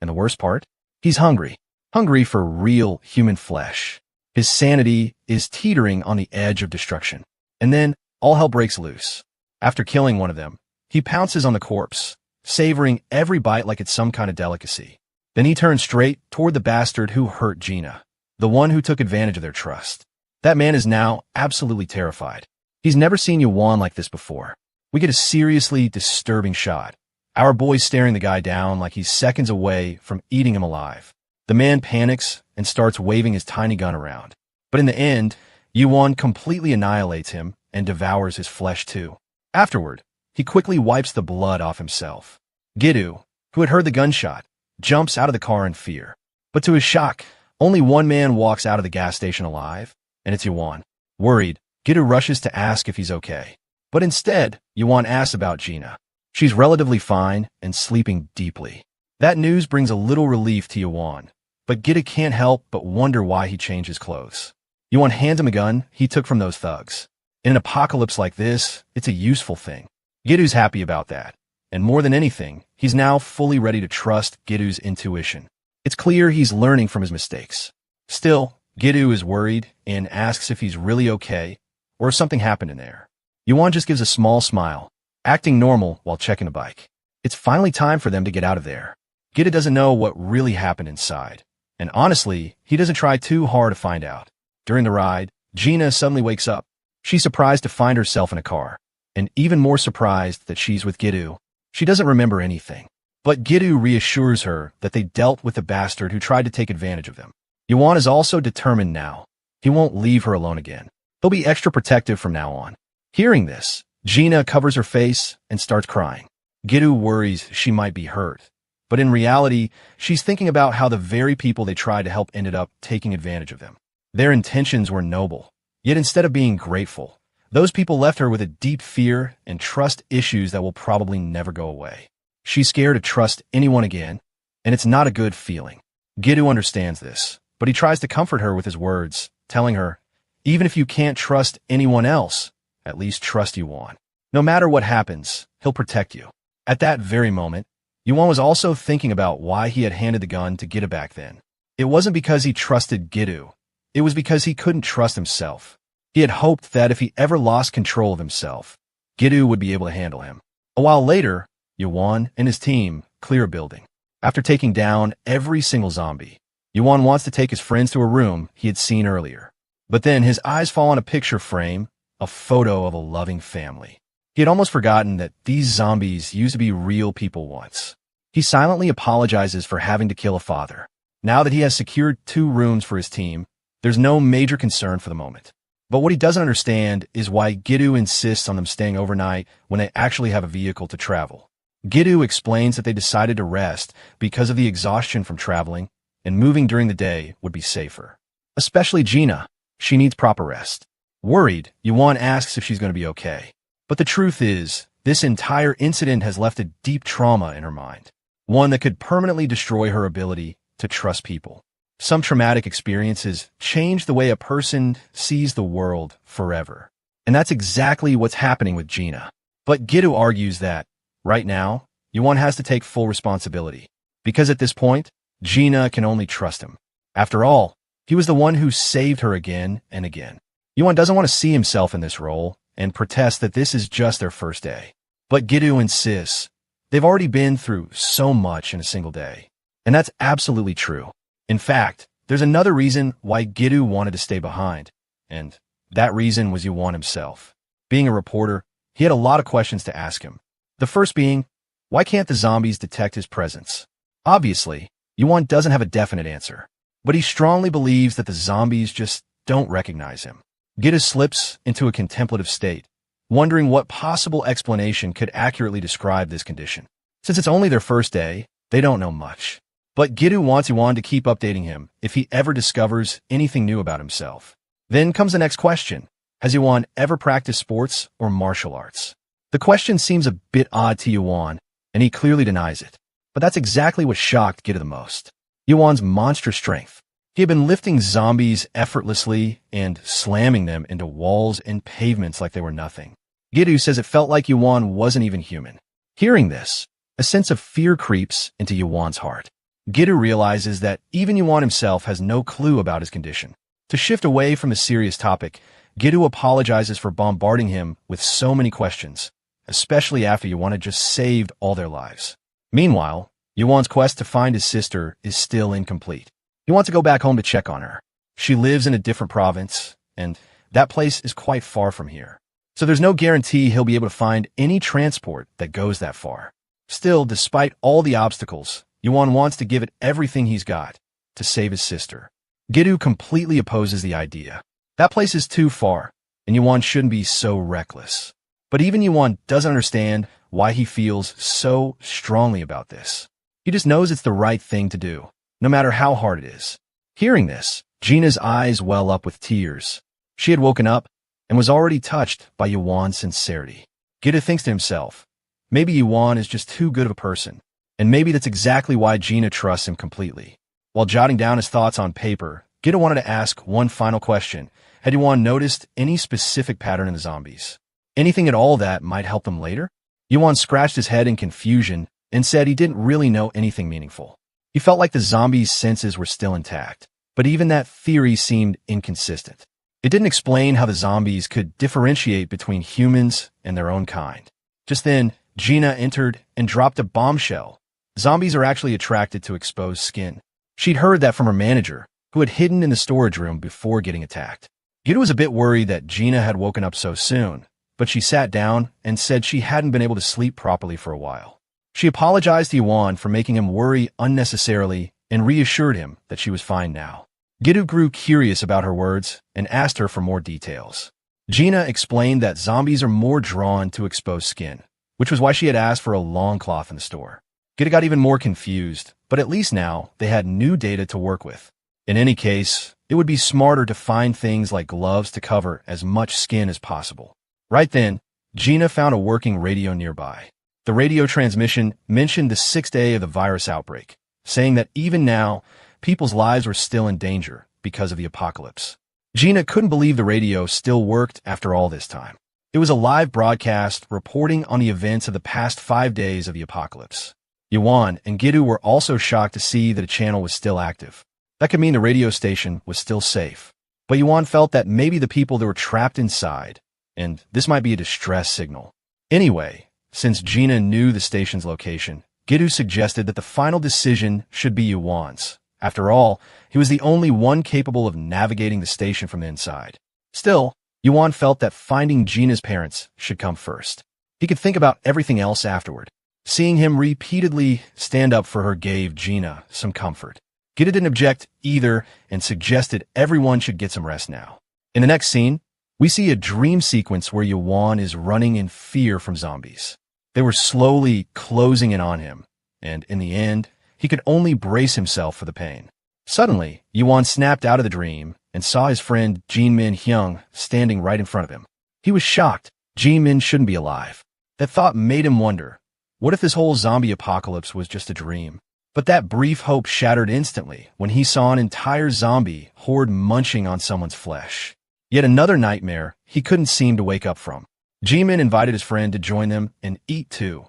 And the worst part? He's hungry. Hungry for real human flesh. His sanity is teetering on the edge of destruction. And then, all hell breaks loose. After killing one of them, he pounces on the corpse, savoring every bite like it's some kind of delicacy. Then he turns straight toward the bastard who hurt Gina, the one who took advantage of their trust. That man is now absolutely terrified. He's never seen Yuan like this before. We get a seriously disturbing shot. Our boy's staring the guy down like he's seconds away from eating him alive. The man panics and starts waving his tiny gun around. But in the end, Yuan completely annihilates him and devours his flesh too. Afterward, he quickly wipes the blood off himself. Gidu, who had heard the gunshot, jumps out of the car in fear. But to his shock, only one man walks out of the gas station alive, and it's Yuan. Worried, Gidu rushes to ask if he's okay. But instead, Yuan asks about Gina. She's relatively fine and sleeping deeply. That news brings a little relief to Yuan, but Gidu can't help but wonder why he changed his clothes. Yuan hands him a gun he took from those thugs. In an apocalypse like this, it's a useful thing. Gidu's happy about that. And more than anything, he's now fully ready to trust Gidu's intuition. It's clear he's learning from his mistakes. Still, Gidu is worried and asks if he's really okay or if something happened in there. Yuan just gives a small smile, acting normal while checking the bike. It's finally time for them to get out of there. Gidu doesn't know what really happened inside. And honestly, he doesn't try too hard to find out. During the ride, Gina suddenly wakes up. She's surprised to find herself in a car, and even more surprised that she's with Gidu. She doesn't remember anything. But Gidu reassures her that they dealt with the bastard who tried to take advantage of them. Yuan is also determined now. He won't leave her alone again. He'll be extra protective from now on. Hearing this, Gina covers her face and starts crying. Gidu worries she might be hurt. But in reality, she's thinking about how the very people they tried to help ended up taking advantage of them. Their intentions were noble. Yet instead of being grateful, those people left her with a deep fear and trust issues that will probably never go away. She's scared to trust anyone again, and it's not a good feeling. Gidu understands this, but he tries to comfort her with his words, telling her, even if you can't trust anyone else, at least trust Yuan. No matter what happens, he'll protect you. At that very moment, Yuan was also thinking about why he had handed the gun to Gidu back then. It wasn't because he trusted Gidu. It was because he couldn't trust himself. He had hoped that if he ever lost control of himself, Gidu would be able to handle him. A while later, Yuan and his team clear a building. After taking down every single zombie, Yuan wants to take his friends to a room he had seen earlier. But then his eyes fall on a picture frame, a photo of a loving family. He had almost forgotten that these zombies used to be real people once. He silently apologizes for having to kill a father. Now that he has secured 2 rooms for his team, there's no major concern for the moment. But what he doesn't understand is why Gidu insists on them staying overnight when they actually have a vehicle to travel. Gidu explains that they decided to rest because of the exhaustion from traveling, and moving during the day would be safer. Especially Gina. She needs proper rest. Worried, Yuan asks if she's going to be okay. But the truth is, This entire incident has left a deep trauma in her mind, one that could permanently destroy her ability to trust people. Some traumatic experiences change the way a person sees the world forever. And that's exactly what's happening with Gina. But Gitu argues that, right now, Yuan has to take full responsibility. Because at this point, Gina can only trust him. After all, he was the one who saved her again and again. Yuan doesn't want to see himself in this role and protests that this is just their first day. But Gitu insists they've already been through so much in a single day. And that's absolutely true. In fact, there's another reason why Gitu wanted to stay behind. And that reason was Yuan himself. Being a reporter, he had a lot of questions to ask him. The first being, why can't the zombies detect his presence? Obviously, Yuan doesn't have a definite answer, but he strongly believes that the zombies just don't recognize him. Gitu slips into a contemplative state, wondering what possible explanation could accurately describe this condition. Since it's only their first day, they don't know much. But Gitu wants Yuan to keep updating him if he ever discovers anything new about himself. Then comes the next question. Has Yuan ever practiced sports or martial arts? The question seems a bit odd to Yuan, and he clearly denies it. But that's exactly what shocked Gitu the most. Yuan's monstrous strength. He had been lifting zombies effortlessly and slamming them into walls and pavements like they were nothing. Gitu says it felt like Yuan wasn't even human. Hearing this, a sense of fear creeps into Yuan's heart. Gitu realizes that even Yuan himself has no clue about his condition. To shift away from the serious topic, Gitu apologizes for bombarding him with so many questions, especially after Yuan had just saved all their lives. Meanwhile, Yuan's quest to find his sister is still incomplete. He wants to go back home to check on her. She lives in a different province, and that place is quite far from here. So there's no guarantee he'll be able to find any transport that goes that far. Still, despite all the obstacles, Yuan wants to give it everything he's got to save his sister. Gitu completely opposes the idea. That place is too far, and Yuan shouldn't be so reckless. But even Yuan doesn't understand why he feels so strongly about this. He just knows it's the right thing to do, no matter how hard it is. Hearing this, Gina's eyes well up with tears. She had woken up and was already touched by Yuan's sincerity. Gitu thinks to himself, maybe Yuan is just too good of a person, and maybe that's exactly why Gina trusts him completely. While jotting down his thoughts on paper, Gitu wanted to ask one final question. Had Yuan noticed any specific pattern in the zombies? Anything at all that might help them later? Yuan scratched his head in confusion and said he didn't really know anything meaningful. He felt like the zombies' senses were still intact, but even that theory seemed inconsistent. It didn't explain how the zombies could differentiate between humans and their own kind. Just then, Gina entered and dropped a bombshell. Zombies are actually attracted to exposed skin. She'd heard that from her manager, who had hidden in the storage room before getting attacked. Gitu was a bit worried that Gina had woken up so soon, but she sat down and said she hadn't been able to sleep properly for a while. She apologized to Yuan for making him worry unnecessarily and reassured him that she was fine now. Gitu grew curious about her words and asked her for more details. Gina explained that zombies are more drawn to exposed skin, which was why she had asked for a long cloth in the store. Gitu got even more confused, but at least now they had new data to work with. In any case, it would be smarter to find things like gloves to cover as much skin as possible. Right then, Gina found a working radio nearby. The radio transmission mentioned the 6th day of the virus outbreak, saying that even now, people's lives were still in danger because of the apocalypse. Gina couldn't believe the radio still worked after all this time. It was a live broadcast reporting on the events of the past 5 days of the apocalypse. Yuan and Gitu were also shocked to see that a channel was still active. That could mean the radio station was still safe. But Yuan felt that maybe the people that were trapped inside, and this might be a distress signal. Anyway, since Gina knew the station's location, Gitu suggested that the final decision should be Yuan's. After all, he was the only one capable of navigating the station from the inside. Still, Yuan felt that finding Gina's parents should come first. He could think about everything else afterward. Seeing him repeatedly stand up for her gave Gina some comfort. Gitu didn't object either and suggested everyone should get some rest now. In the next scene, we see a dream sequence where Yuan is running in fear from zombies. They were slowly closing in on him, and in the end, he could only brace himself for the pain. Suddenly, Yuan snapped out of the dream and saw his friend Jin Min Hyung standing right in front of him. He was shocked. Jin Min shouldn't be alive. That thought made him wonder, what if this whole zombie apocalypse was just a dream? But that brief hope shattered instantly when he saw an entire zombie horde munching on someone's flesh. Yet another nightmare he couldn't seem to wake up from. Jimin invited his friend to join them and eat too.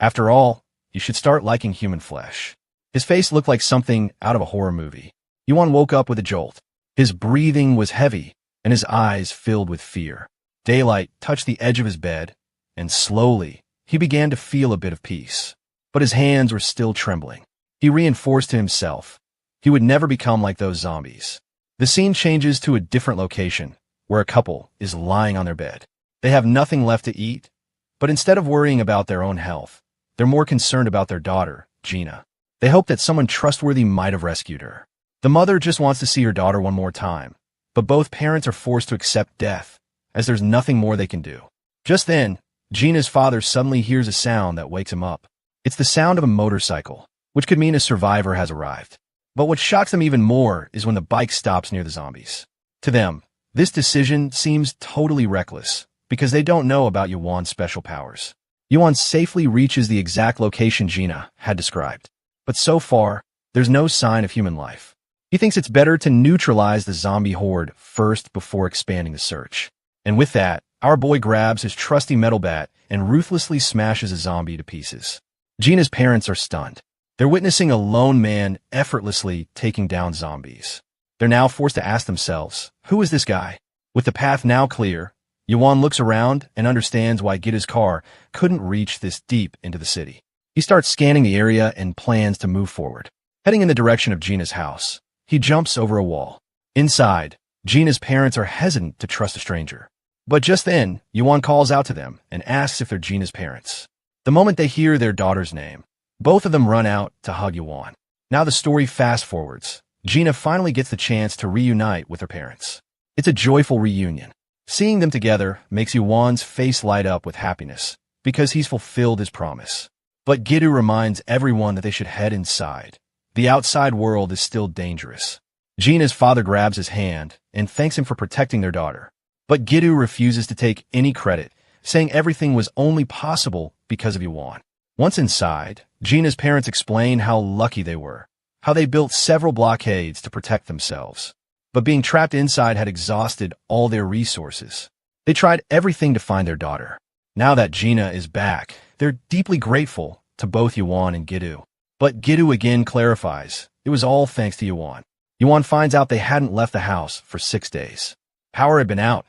After all, you should start liking human flesh. His face looked like something out of a horror movie. Yuan woke up with a jolt. His breathing was heavy, and his eyes filled with fear. Daylight touched the edge of his bed, and slowly, he began to feel a bit of peace. But his hands were still trembling. He reinforced to himself he would never become like those zombies. The scene changes to a different location, where a couple is lying on their bed. They have nothing left to eat, but instead of worrying about their own health, they're more concerned about their daughter, Gina. They hope that someone trustworthy might have rescued her. The mother just wants to see her daughter one more time, but both parents are forced to accept death, as there's nothing more they can do. Just then, Gina's father suddenly hears a sound that wakes him up. It's the sound of a motorcycle, which could mean a survivor has arrived. But what shocks them even more is when the bike stops near the zombies. To them, this decision seems totally reckless, because they don't know about Yuan's special powers. Yuan safely reaches the exact location Gina had described. But so far, there's no sign of human life. He thinks it's better to neutralize the zombie horde first before expanding the search. And with that, our boy grabs his trusty metal bat and ruthlessly smashes a zombie to pieces. Gina's parents are stunned. They're witnessing a lone man effortlessly taking down zombies. They're now forced to ask themselves, who is this guy? With the path now clear, Yuan looks around and understands why Gita's car couldn't reach this deep into the city. He starts scanning the area and plans to move forward. Heading in the direction of Gina's house, he jumps over a wall. Inside, Gina's parents are hesitant to trust a stranger. But just then, Yuan calls out to them and asks if they're Gina's parents. The moment they hear their daughter's name, both of them run out to hug Yuan. Now the story fast-forwards. Gina finally gets the chance to reunite with her parents. It's a joyful reunion. Seeing them together makes Yuan's face light up with happiness, because he's fulfilled his promise. But Gitu reminds everyone that they should head inside. The outside world is still dangerous. Gina's father grabs his hand and thanks him for protecting their daughter. But Gitu refuses to take any credit, saying everything was only possible because of Yuan. Once inside, Gina's parents explain how lucky they were, how they built several blockades to protect themselves. But being trapped inside had exhausted all their resources. They tried everything to find their daughter. Now that Gina is back, they're deeply grateful to both Yuan and Gitu. But Gitu again clarifies, it was all thanks to Yuan. Yuan finds out they hadn't left the house for 6 days. Power had been out,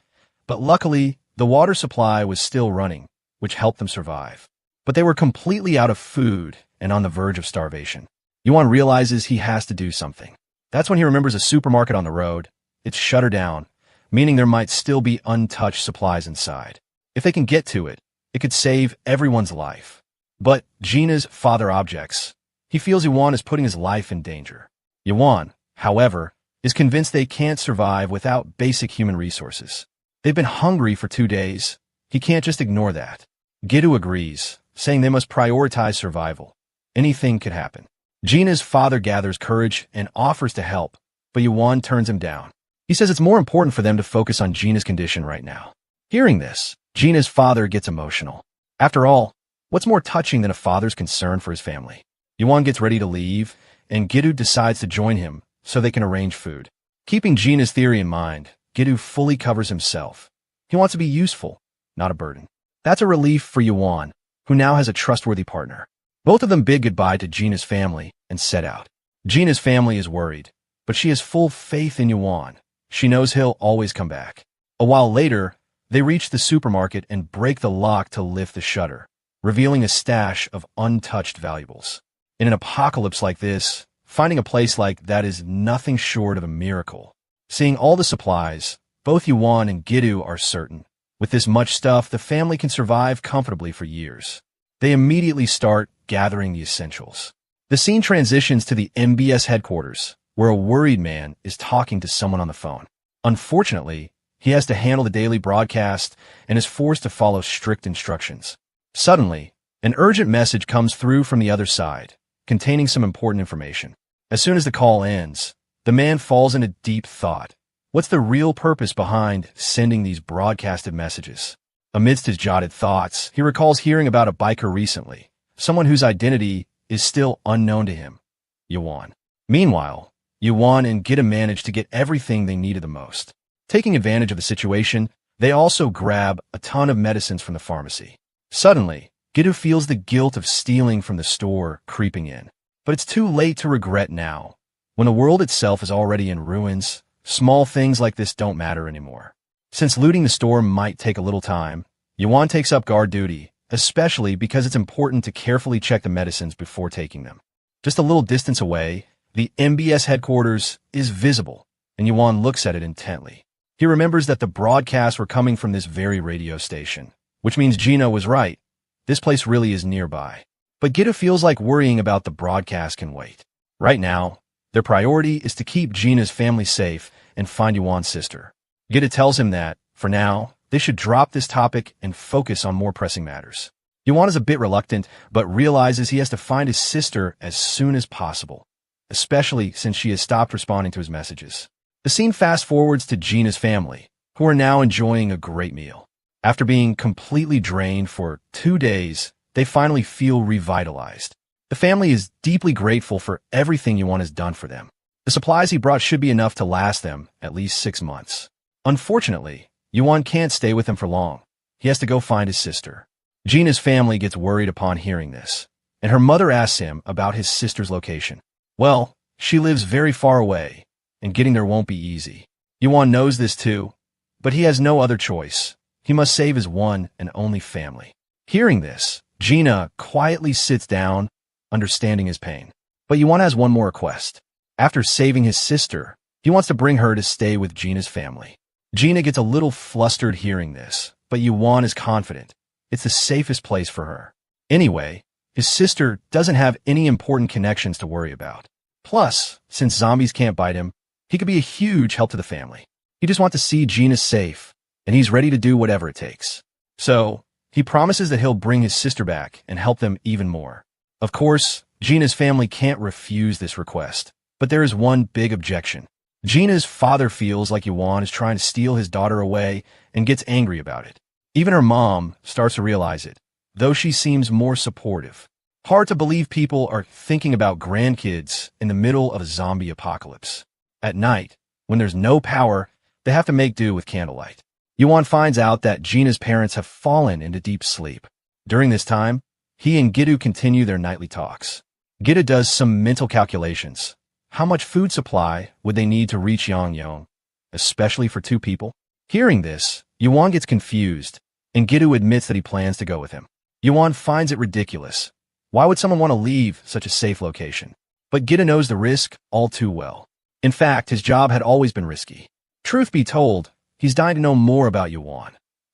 but luckily, the water supply was still running, which helped them survive. But they were completely out of food and on the verge of starvation. Yuan realizes he has to do something. That's when he remembers a supermarket on the road. It's shuttered down, meaning there might still be untouched supplies inside. If they can get to it, it could save everyone's life. But Gina's father objects. He feels Yuan is putting his life in danger. Yuan, however, is convinced they can't survive without basic human resources. They've been hungry for 2 days. He can't just ignore that. Gitu agrees, saying they must prioritize survival. Anything could happen. Gina's father gathers courage and offers to help, but Yuan turns him down. He says it's more important for them to focus on Gina's condition right now. Hearing this, Gina's father gets emotional. After all, what's more touching than a father's concern for his family? Yuan gets ready to leave, and Gitu decides to join him so they can arrange food. Keeping Gina's theory in mind, Gitu fully covers himself. He wants to be useful, not a burden. That's a relief for Yuan, who now has a trustworthy partner. Both of them bid goodbye to Gina's family and set out. Gina's family is worried, but she has full faith in Yuan. She knows he'll always come back. A while later, they reach the supermarket and break the lock to lift the shutter, revealing a stash of untouched valuables. In an apocalypse like this, finding a place like that is nothing short of a miracle. Seeing all the supplies, both Yuan and Gitu are certain. With this much stuff, the family can survive comfortably for years. They immediately start gathering the essentials. The scene transitions to the MBS headquarters, where a worried man is talking to someone on the phone. Unfortunately, he has to handle the daily broadcast and is forced to follow strict instructions. Suddenly, an urgent message comes through from the other side, containing some important information. As soon as the call ends, the man falls into deep thought. What's the real purpose behind sending these broadcasted messages? Amidst his jotted thoughts, he recalls hearing about a biker recently, someone whose identity is still unknown to him, Yuan. Meanwhile, Yuan and Gita manage to get everything they needed the most. Taking advantage of the situation, they also grab a ton of medicines from the pharmacy. Suddenly, Gita feels the guilt of stealing from the store creeping in. But it's too late to regret now. When the world itself is already in ruins, small things like this don't matter anymore. Since looting the store might take a little time, Yuan takes up guard duty, especially because it's important to carefully check the medicines before taking them. Just a little distance away, the MBS headquarters is visible, and Yuan looks at it intently. He remembers that the broadcasts were coming from this very radio station, which means Gina was right. This place really is nearby. But Gita feels like worrying about the broadcast can wait. Right now, their priority is to keep Gina's family safe and find Yuan's sister. Gita tells him that, for now, they should drop this topic and focus on more pressing matters. Yuan is a bit reluctant, but realizes he has to find his sister as soon as possible, especially since she has stopped responding to his messages. The scene fast-forwards to Gina's family, who are now enjoying a great meal. After being completely drained for 2 days, they finally feel revitalized. The family is deeply grateful for everything Yuan has done for them. The supplies he brought should be enough to last them at least 6 months. Unfortunately, Yuan can't stay with them for long. He has to go find his sister. Gina's family gets worried upon hearing this, and her mother asks him about his sister's location. Well, she lives very far away, and getting there won't be easy. Yuan knows this too, but he has no other choice. He must save his one and only family. Hearing this, Gina quietly sits down, understanding his pain. But Yuan has one more request. After saving his sister, he wants to bring her to stay with Gina's family. Gina gets a little flustered hearing this, but Yuan is confident. It's the safest place for her. Anyway, his sister doesn't have any important connections to worry about. Plus, since zombies can't bite him, he could be a huge help to the family. He just wants to see Gina safe, and he's ready to do whatever it takes. So, he promises that he'll bring his sister back and help them even more. Of course, Gina's family can't refuse this request, but there is one big objection. Gina's father feels like Yuan is trying to steal his daughter away and gets angry about it. Even her mom starts to realize it, though she seems more supportive. Hard to believe people are thinking about grandkids in the middle of a zombie apocalypse. At night, when there's no power, they have to make do with candlelight. Yuan finds out that Gina's parents have fallen into deep sleep. During this time, he and Gitu continue their nightly talks. Gitu does some mental calculations. How much food supply would they need to reach Yangyong, especially for 2 people? Hearing this, Yuan gets confused, and Gitu admits that he plans to go with him. Yuan finds it ridiculous. Why would someone want to leave such a safe location? But Gitu knows the risk all too well. In fact, his job had always been risky. Truth be told, he's dying to know more about Yuan.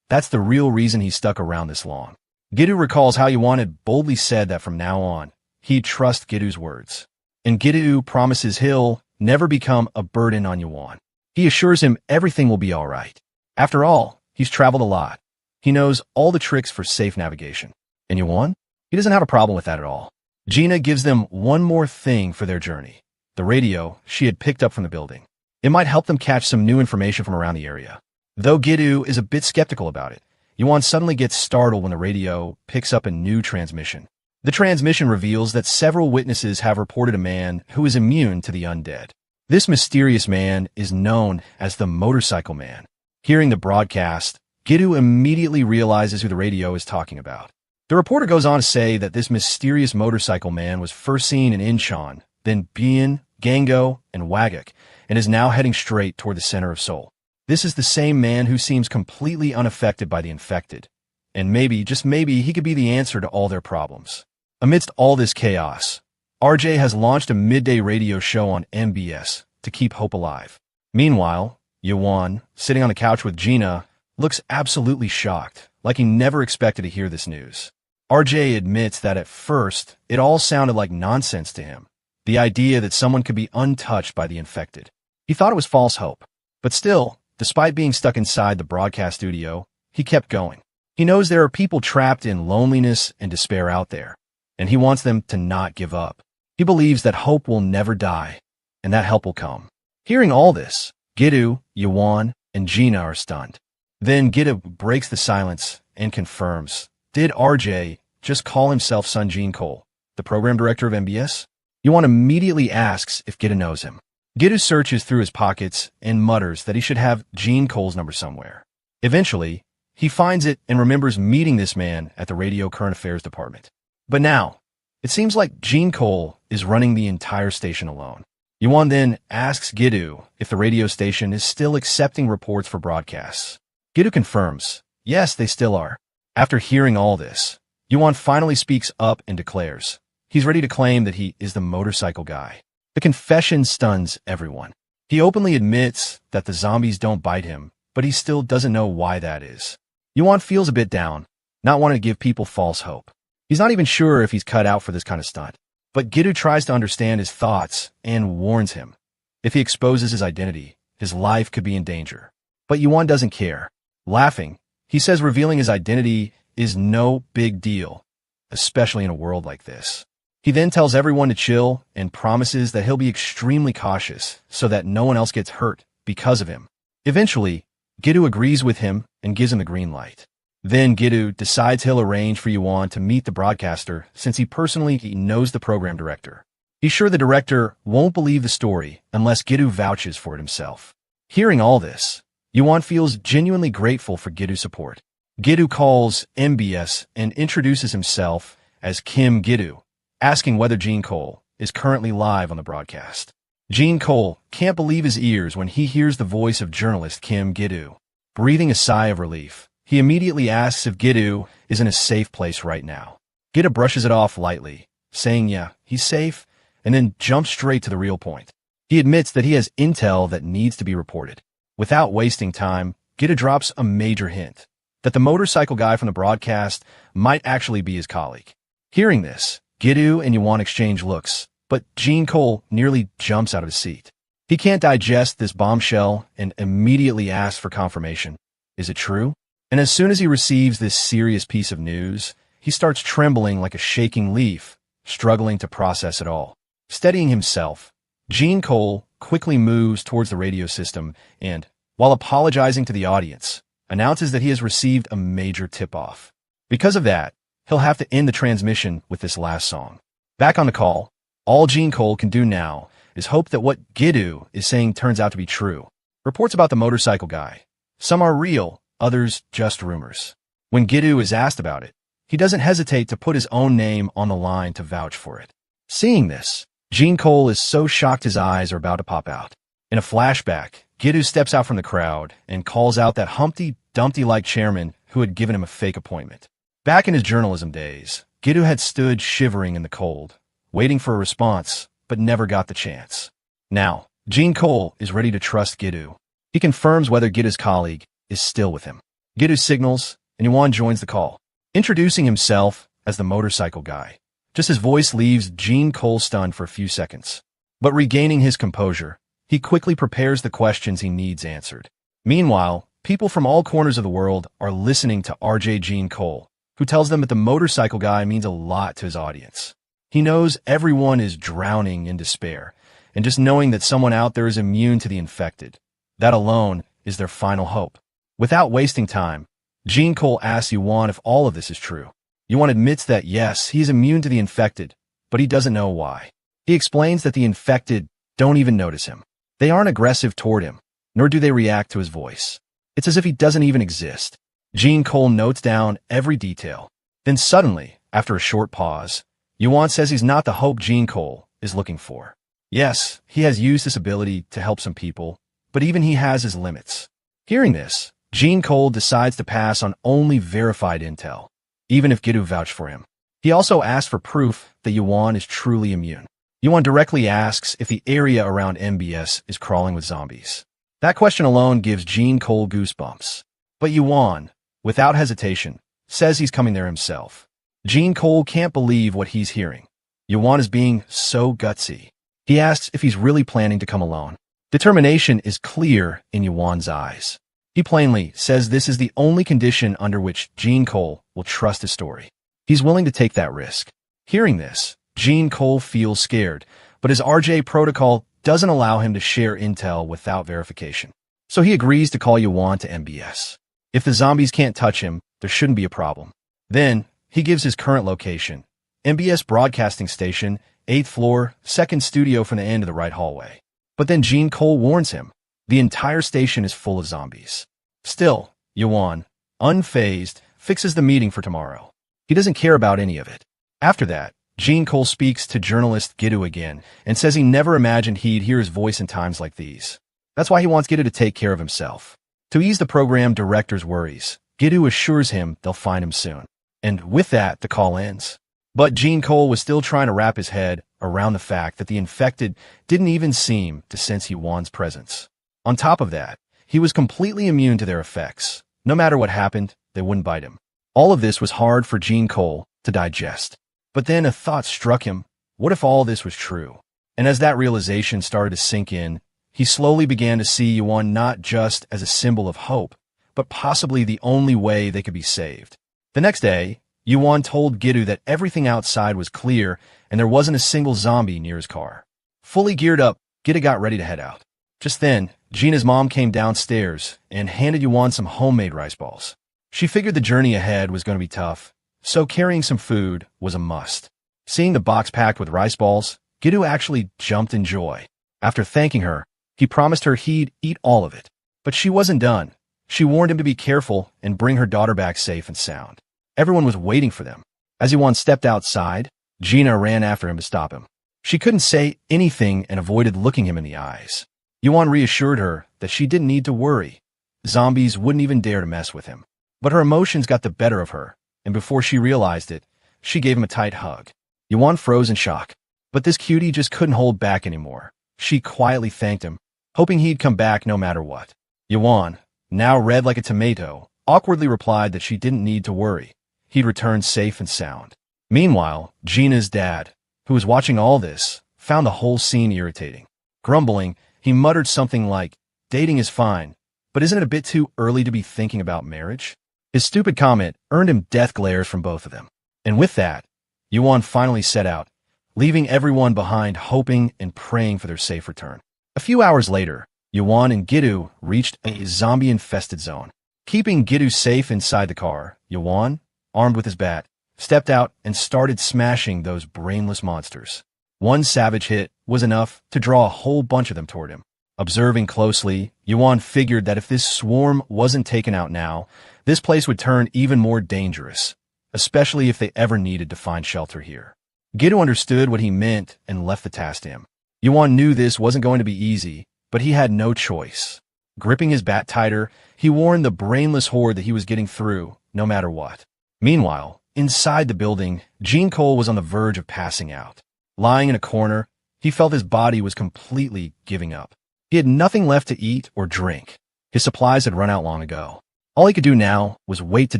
That's the real reason he stuck around this long. Gitu recalls how Yuan had boldly said that from now on, he'd trust Gitu's words. And Gitu promises he'll never become a burden on Yuan. He assures him everything will be all right. After all, he's traveled a lot. He knows all the tricks for safe navigation. And Yuan? He doesn't have a problem with that at all. Gina gives them one more thing for their journey. The radio she had picked up from the building. It might help them catch some new information from around the area. Though Gitu is a bit skeptical about it, Yuan suddenly gets startled when the radio picks up a new transmission. The transmission reveals that several witnesses have reported a man who is immune to the undead. This mysterious man is known as the Motorcycle Man. Hearing the broadcast, Gitu immediately realizes who the radio is talking about. The reporter goes on to say that this mysterious motorcycle man was first seen in Incheon, then Bian, Gango, and Wagak, and is now heading straight toward the center of Seoul. This is the same man who seems completely unaffected by the infected. And maybe, just maybe, he could be the answer to all their problems. Amidst all this chaos, RJ has launched a midday radio show on MBS to keep hope alive. Meanwhile, Yuan, sitting on the couch with Gina, looks absolutely shocked, like he never expected to hear this news. RJ admits that at first, it all sounded like nonsense to him. The idea that someone could be untouched by the infected. He thought it was false hope. But still, despite being stuck inside the broadcast studio, he kept going. He knows there are people trapped in loneliness and despair out there, and he wants them to not give up. He believes that hope will never die, and that help will come. Hearing all this, Gitu, Yuan, and Gina are stunned. Then Gitu breaks the silence and confirms. Did RJ just call himself Sun Gene Cole, the program director of MBS? Yuan immediately asks if Giddu knows him. Giddu searches through his pockets and mutters that he should have Gene Cole's number somewhere. Eventually, he finds it and remembers meeting this man at the radio current affairs department. But now, it seems like Gene Cole is running the entire station alone. Yuan then asks Giddu if the radio station is still accepting reports for broadcasts. Giddu confirms, yes, they still are. After hearing all this, Yuan finally speaks up and declares he's ready to claim that he is the motorcycle guy. The confession stuns everyone. He openly admits that the zombies don't bite him, but he still doesn't know why that is. Yuan feels a bit down, not wanting to give people false hope. He's not even sure if he's cut out for this kind of stunt. But Giddu tries to understand his thoughts and warns him. If he exposes his identity, his life could be in danger. But Yuan doesn't care. Laughing, he says revealing his identity is no big deal, especially in a world like this. He then tells everyone to chill and promises that he'll be extremely cautious so that no one else gets hurt because of him. Eventually, Giddu agrees with him and gives him the green light. Then Giddu decides he'll arrange for Yuan to meet the broadcaster since he personally knows the program director. He's sure the director won't believe the story unless Giddu vouches for it himself. Hearing all this, Yuan feels genuinely grateful for Giddu's support. Giddu calls MBS and introduces himself as Kim Giddu, asking whether Gene Cole is currently live on the broadcast. Gene Cole can't believe his ears when he hears the voice of journalist Kim Giddu. Breathing a sigh of relief, he immediately asks if Giddu is in a safe place right now. Giddu brushes it off lightly, saying yeah, he's safe, and then jumps straight to the real point. He admits that he has intel that needs to be reported. Without wasting time, Giddu drops a major hint that the motorcycle guy from the broadcast might actually be his colleague. Hearing this, Giddu and Yuan exchange looks, but Gene Cole nearly jumps out of his seat. He can't digest this bombshell and immediately asks for confirmation. Is it true? And as soon as he receives this serious piece of news, he starts trembling like a shaking leaf, struggling to process it all. Steadying himself, Gene Cole quickly moves towards the radio system and, while apologizing to the audience, announces that he has received a major tip-off. Because of that, he'll have to end the transmission with this last song. Back on the call, all Gene Cole can do now is hope that what Giddu is saying turns out to be true. Reports about the motorcycle guy. Some are real, others just rumors. When Giddu is asked about it, he doesn't hesitate to put his own name on the line to vouch for it. Seeing this, Gene Cole is so shocked his eyes are about to pop out. In a flashback, Giddu steps out from the crowd and calls out that Humpty Dumpty-like chairman who had given him a fake appointment. Back in his journalism days, Giddu had stood shivering in the cold, waiting for a response, but never got the chance. Now, Gene Cole is ready to trust Giddu. He confirms whether Giddu's colleague is still with him. Giddu signals, and Yuan joins the call, introducing himself as the motorcycle guy. Just his voice leaves Gene Cole stunned for a few seconds. But regaining his composure, he quickly prepares the questions he needs answered. Meanwhile, people from all corners of the world are listening to RJ Gene Cole, who tells them that the motorcycle guy means a lot to his audience. He knows everyone is drowning in despair, and just knowing that someone out there is immune to the infected, that alone is their final hope. Without wasting time, Gene Cole asks Yuan if all of this is true. Yuan admits that yes, he is immune to the infected, but he doesn't know why. He explains that the infected don't even notice him. They aren't aggressive toward him, nor do they react to his voice. It's as if he doesn't even exist. Gene Cole notes down every detail. Then suddenly, after a short pause, Yuan says he's not the hope Gene Cole is looking for. Yes, he has used this ability to help some people, but even he has his limits. Hearing this, Gene Cole decides to pass on only verified intel, even if Giddu vouched for him. He also asks for proof that Yuan is truly immune. Yuan directly asks if the area around MBS is crawling with zombies. That question alone gives Gene Cole goosebumps. But Yuan, without hesitation, says he's coming there himself. Gene Cole can't believe what he's hearing. Yuan is being so gutsy. He asks if he's really planning to come alone. Determination is clear in Yuan's eyes. He plainly says this is the only condition under which Gene Cole will trust his story. He's willing to take that risk. Hearing this, Gene Cole feels scared, but his RJ protocol doesn't allow him to share intel without verification. So he agrees to call Yuan to MBS. If the zombies can't touch him, there shouldn't be a problem. Then, he gives his current location. MBS Broadcasting Station, 8th floor, second studio from the end of the right hallway. But then Gene Cole warns him. The entire station is full of zombies. Still, Yuan, unfazed, fixes the meeting for tomorrow. He doesn't care about any of it. After that, Gene Cole speaks to journalist Gidoo again and says he never imagined he'd hear his voice in times like these. That's why he wants Gidoo to take care of himself. To ease the program director's worries, Gidoo assures him they'll find him soon. And with that, the call ends. But Gene Cole was still trying to wrap his head around the fact that the infected didn't even seem to sense Yuan's presence. On top of that, he was completely immune to their effects. No matter what happened, they wouldn't bite him. All of this was hard for Gene Cole to digest. But then a thought struck him. What if all this was true? And as that realization started to sink in, he slowly began to see Yuan not just as a symbol of hope, but possibly the only way they could be saved. The next day, Yuan told Gidoo that everything outside was clear and there wasn't a single zombie near his car. Fully geared up, Gidoo got ready to head out. Just then, Gina's mom came downstairs and handed Yuan some homemade rice balls. She figured the journey ahead was going to be tough, so carrying some food was a must. Seeing the box packed with rice balls, Gidoo actually jumped in joy. After thanking her, he promised her he'd eat all of it. But she wasn't done. She warned him to be careful and bring her daughter back safe and sound. Everyone was waiting for them. As Yuan stepped outside, Gina ran after him to stop him. She couldn't say anything and avoided looking him in the eyes. Yuan reassured her that she didn't need to worry. Zombies wouldn't even dare to mess with him. But her emotions got the better of her, and before she realized it, she gave him a tight hug. Yuan froze in shock. But this cutie just couldn't hold back anymore. She quietly thanked him, hoping he'd come back no matter what. Yuan, now red like a tomato, awkwardly replied that she didn't need to worry. He'd return safe and sound. Meanwhile, Gina's dad, who was watching all this, found the whole scene irritating. Grumbling, he muttered something like, "Dating is fine, but isn't it a bit too early to be thinking about marriage?" His stupid comment earned him death glares from both of them. And with that, Yuan finally set out, leaving everyone behind hoping and praying for their safe return. A few hours later, Yuan and Gidoo reached a zombie-infested zone. Keeping Gidoo safe inside the car, Yuan, armed with his bat, stepped out and started smashing those brainless monsters. One savage hit was enough to draw a whole bunch of them toward him. Observing closely, Yuan figured that if this swarm wasn't taken out now, this place would turn even more dangerous, especially if they ever needed to find shelter here. Gidoo understood what he meant and left the task to him. Yuan knew this wasn't going to be easy, but he had no choice. Gripping his bat tighter, he warned the brainless horde that he was getting through, no matter what. Meanwhile, inside the building, Gene Cole was on the verge of passing out. Lying in a corner, he felt his body was completely giving up. He had nothing left to eat or drink. His supplies had run out long ago. All he could do now was wait to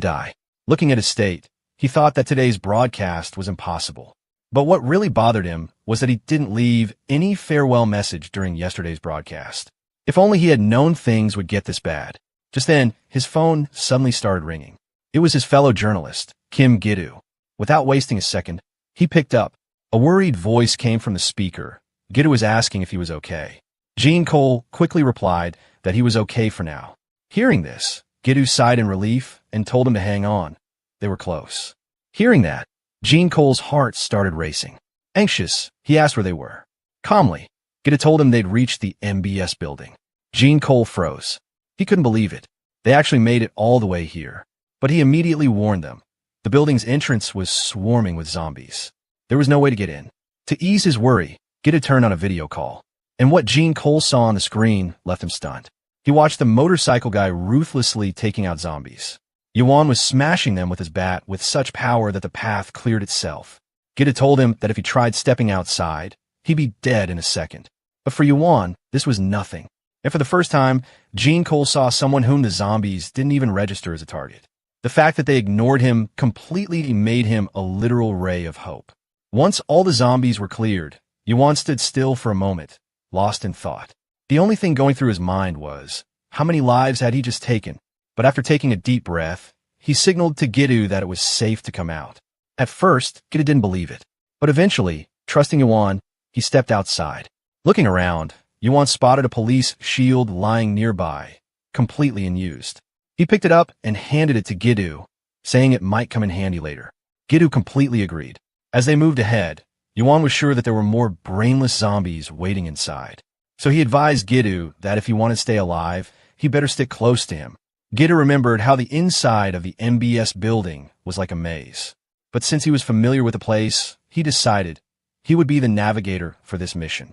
die. Looking at his state, he thought that today's broadcast was impossible. But what really bothered him was that he didn't leave any farewell message during yesterday's broadcast. If only he had known things would get this bad. Just then, his phone suddenly started ringing. It was his fellow journalist, Kim Gidoo. Without wasting a second, he picked up. A worried voice came from the speaker. Gidoo was asking if he was okay. Gene Cole quickly replied that he was okay for now. Hearing this, Gidoo sighed in relief and told him to hang on. They were close. Hearing that, Gene Cole's heart started racing. Anxious, he asked where they were. Calmly, Gidoo told him they'd reached the MBS building. Gene Cole froze. He couldn't believe it. They actually made it all the way here. But he immediately warned them. The building's entrance was swarming with zombies. There was no way to get in. To ease his worry, Gidoo turned on a video call. And what Gene Cole saw on the screen left him stunned. He watched the motorcycle guy ruthlessly taking out zombies. Yuan was smashing them with his bat with such power that the path cleared itself. Gidoo told him that if he tried stepping outside, he'd be dead in a second. But for Yuan, this was nothing. And for the first time, Gene Cole saw someone whom the zombies didn't even register as a target. The fact that they ignored him completely made him a literal ray of hope. Once all the zombies were cleared, Yuan stood still for a moment, lost in thought. The only thing going through his mind was, how many lives had he just taken? But after taking a deep breath, he signaled to Gidoo that it was safe to come out. At first, Gidoo didn't believe it. But eventually, trusting Yuan, he stepped outside. Looking around, Yuan spotted a police shield lying nearby, completely unused. He picked it up and handed it to Gidu, saying it might come in handy later. Gidu completely agreed. As they moved ahead, Yuan was sure that there were more brainless zombies waiting inside. So he advised Gidu that if he wanted to stay alive, he better stick close to him. Gidu remembered how the inside of the MBS building was like a maze. But since he was familiar with the place, he decided he would be the navigator for this mission.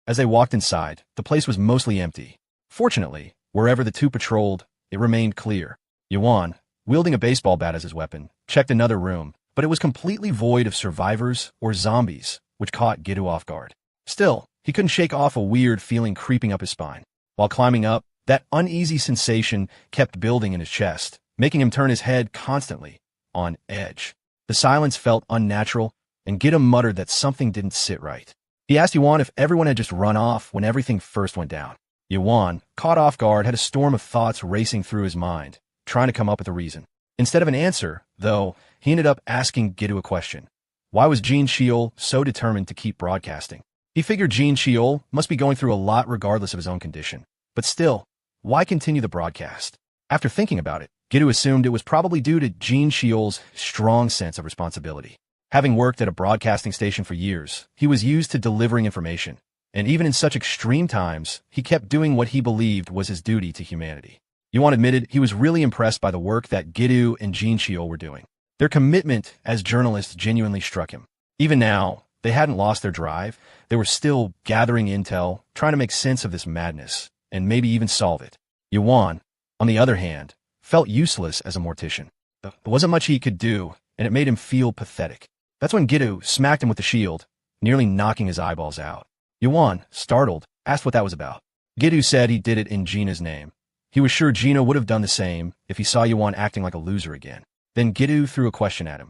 As they walked inside, the place was mostly empty. Fortunately, wherever the two patrolled, it remained clear. Yuan, wielding a baseball bat as his weapon, checked another room, but it was completely void of survivors or zombies, which caught Gidu off guard. Still, he couldn't shake off a weird feeling creeping up his spine. While climbing up, that uneasy sensation kept building in his chest, making him turn his head constantly, on edge. The silence felt unnatural, and Gidu muttered that something didn't sit right. He asked Yuan if everyone had just run off when everything first went down. Yuan, caught off guard, had a storm of thoughts racing through his mind, trying to come up with a reason. Instead of an answer, though, he ended up asking Gidu a question. Why was Jin Sheol so determined to keep broadcasting? He figured Jin Sheol must be going through a lot regardless of his own condition. But still, why continue the broadcast? After thinking about it, Gidu assumed it was probably due to Jin Sheol's strong sense of responsibility. Having worked at a broadcasting station for years, he was used to delivering information, and even in such extreme times, he kept doing what he believed was his duty to humanity. Yuan admitted he was really impressed by the work that Gidu and Jin Sheol were doing. Their commitment as journalists genuinely struck him. Even now, they hadn't lost their drive. They were still gathering intel, trying to make sense of this madness, and maybe even solve it. Yuan, on the other hand, felt useless as a mortician. There wasn't much he could do, and it made him feel pathetic. That's when Gidu smacked him with the shield, nearly knocking his eyeballs out. Yuan, startled, asked what that was about. Gidu said he did it in Gina's name. He was sure Gina would have done the same if he saw Yuan acting like a loser again. Then Gidu threw a question at him.